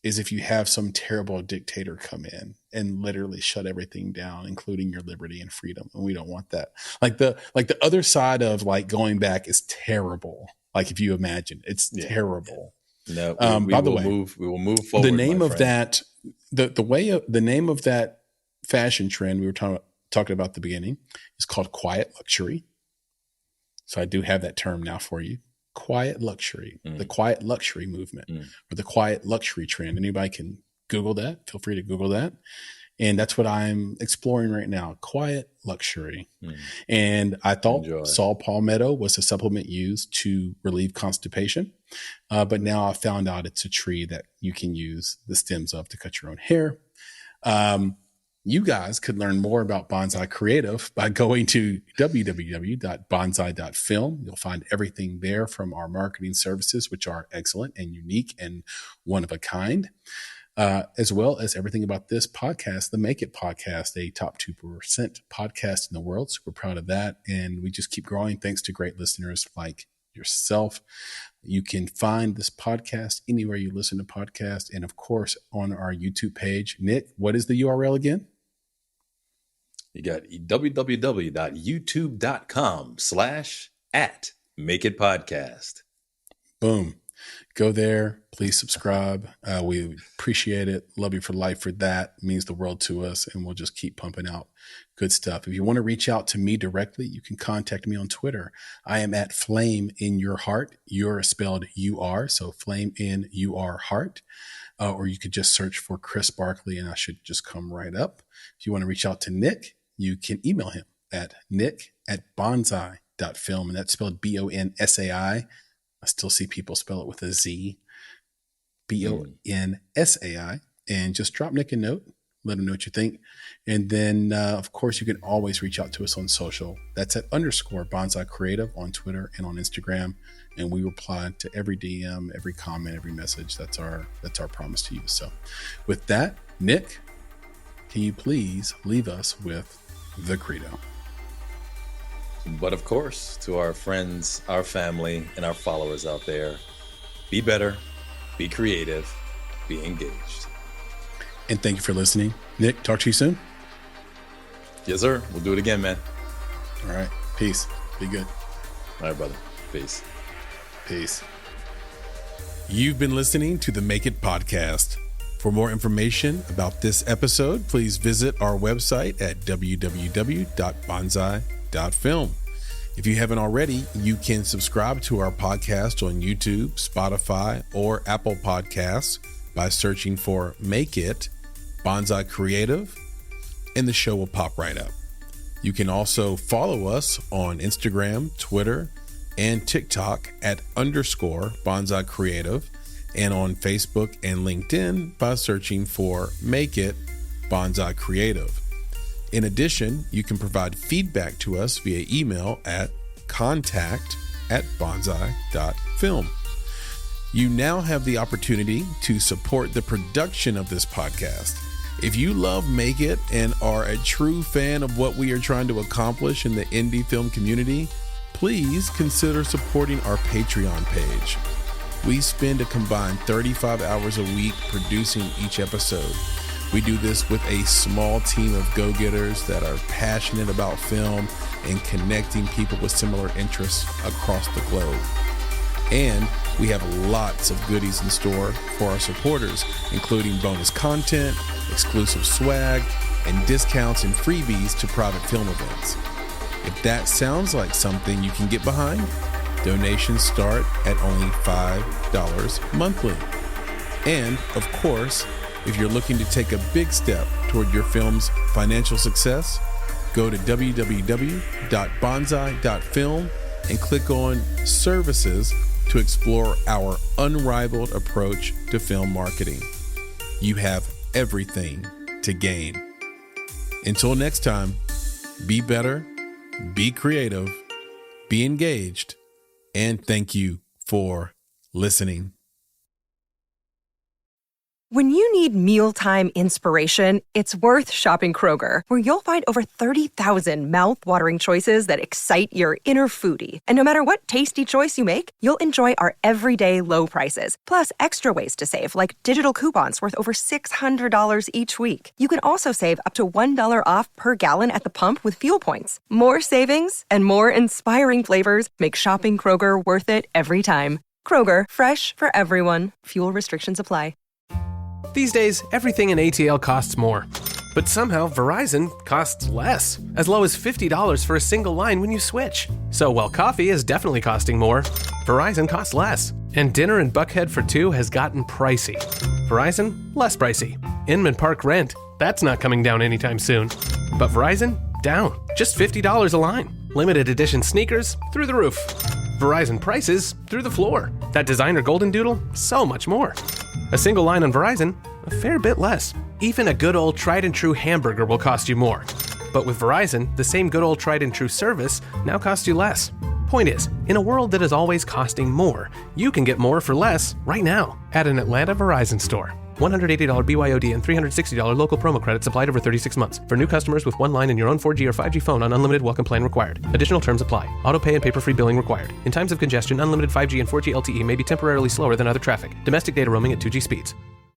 is if you have some terrible dictator come in and literally shut everything down, including your liberty and freedom. And we don't want that. Like the other side of like going back is terrible. Like if you imagine, it's terrible. No, by the way, we will move forward. The name of that, the name of that fashion trend we were talking about at the beginning is called quiet luxury. So I do have that term now for you. Quiet luxury, the quiet luxury movement, or the quiet luxury trend. Anybody can Google that. Feel free to Google that. And that's what I'm exploring right now. Quiet luxury. And I thought saw palmetto was a supplement used to relieve constipation. But now I found out it's a tree that you can use the stems of to cut your own hair. You guys could learn more about Bonsai Creative by going to www.bonsai.film. You'll find everything there from our marketing services, which are excellent and unique and one of a kind, as well as everything about this podcast, the Make It podcast, a top 2% podcast in the world. Super proud of that. And we just keep growing thanks to great listeners like yourself. You can find this podcast anywhere you listen to podcasts, and of course on our YouTube page. Nick, what is the URL again? You got www.youtube.com/@makeitpodcast. Boom. Go there. Please subscribe. We appreciate it. Love you for life for that. It means the world to us, and we'll just keep pumping out good stuff. If you want to reach out to me directly, you can contact me on Twitter. I am at Flame in Your Heart. You're spelled UR, so Flame in UR Heart. Or you could just search for Chris Barkley, and I should just come right up. If you want to reach out to Nick, you can email him at nick@bonsai.film, and that's spelled BONSAI. I still see people spell it with a Z, BONSAI, and just drop Nick a note. Let him know what you think. And then, of course, you can always reach out to us on social. That's at _Bonsai Creative on Twitter and on Instagram. And we reply to every DM, every comment, every message. That's our promise to you. So with that, Nick, can you please leave us with the credo? But of course, to our friends, our family, and our followers out there, be better, be creative, be engaged. And thank you for listening. Nick, talk to you soon. Yes, sir. We'll do it again, man. All right. Peace. Be good. All right, brother. Peace. Peace. You've been listening to the Make It podcast. For more information about this episode, please visit our website at www.bonsai.film. If you haven't already, you can subscribe to our podcast on YouTube, Spotify, or Apple Podcasts by searching for Make It Bonsai Creative, and the show will pop right up. You can also follow us on Instagram, Twitter, and TikTok at _Bonsai Creative, and on Facebook and LinkedIn by searching for Make It Bonsai Creative. In addition, you can provide feedback to us via email at contact@bonsai.film. You now have the opportunity to support the production of this podcast. If you love Make It and are a true fan of what we are trying to accomplish in the indie film community, please consider supporting our Patreon page. We spend a combined 35 hours a week producing each episode. We do this with a small team of go-getters that are passionate about film and connecting people with similar interests across the globe. And we have lots of goodies in store for our supporters, including bonus content, exclusive swag, and discounts and freebies to private film events. If that sounds like something you can get behind, donations start at only $5 monthly. And of course, if you're looking to take a big step toward your film's financial success, go to www.bonsai.film and click on Services to explore our unrivaled approach to film marketing. You have everything to gain. Until next time, be better, be creative, be engaged, and thank you for listening. When you need mealtime inspiration, it's worth shopping Kroger, where you'll find over 30,000 mouth-watering choices that excite your inner foodie. And no matter what tasty choice you make, you'll enjoy our everyday low prices, plus extra ways to save, like digital coupons worth over $600 each week. You can also save up to $1 off per gallon at the pump with fuel points. More savings and more inspiring flavors make shopping Kroger worth it every time. Kroger, fresh for everyone. Fuel restrictions apply. These days, everything in ATL costs more. But somehow, Verizon costs less, as low as $50 for a single line when you switch. So while coffee is definitely costing more, Verizon costs less. And dinner in Buckhead for two has gotten pricey. Verizon, less pricey. Inman Park rent, that's not coming down anytime soon. But Verizon, down. Just $50 a line. Limited edition sneakers, through the roof. Verizon prices, through the floor. That designer golden doodle, so much more. A single line on Verizon, a fair bit less. Even a good old tried and true hamburger will cost you more. But with Verizon, the same good old tried and true service now costs you less. Point is, in a world that is always costing more, you can get more for less right now at an Atlanta Verizon store. $180 BYOD and $360 local promo credits applied over 36 months. For new customers with one line and your own 4G or 5G phone on unlimited welcome plan required. Additional terms apply. Auto pay and paper-free billing required. In times of congestion, unlimited 5G and 4G LTE may be temporarily slower than other traffic. Domestic data roaming at 2G speeds.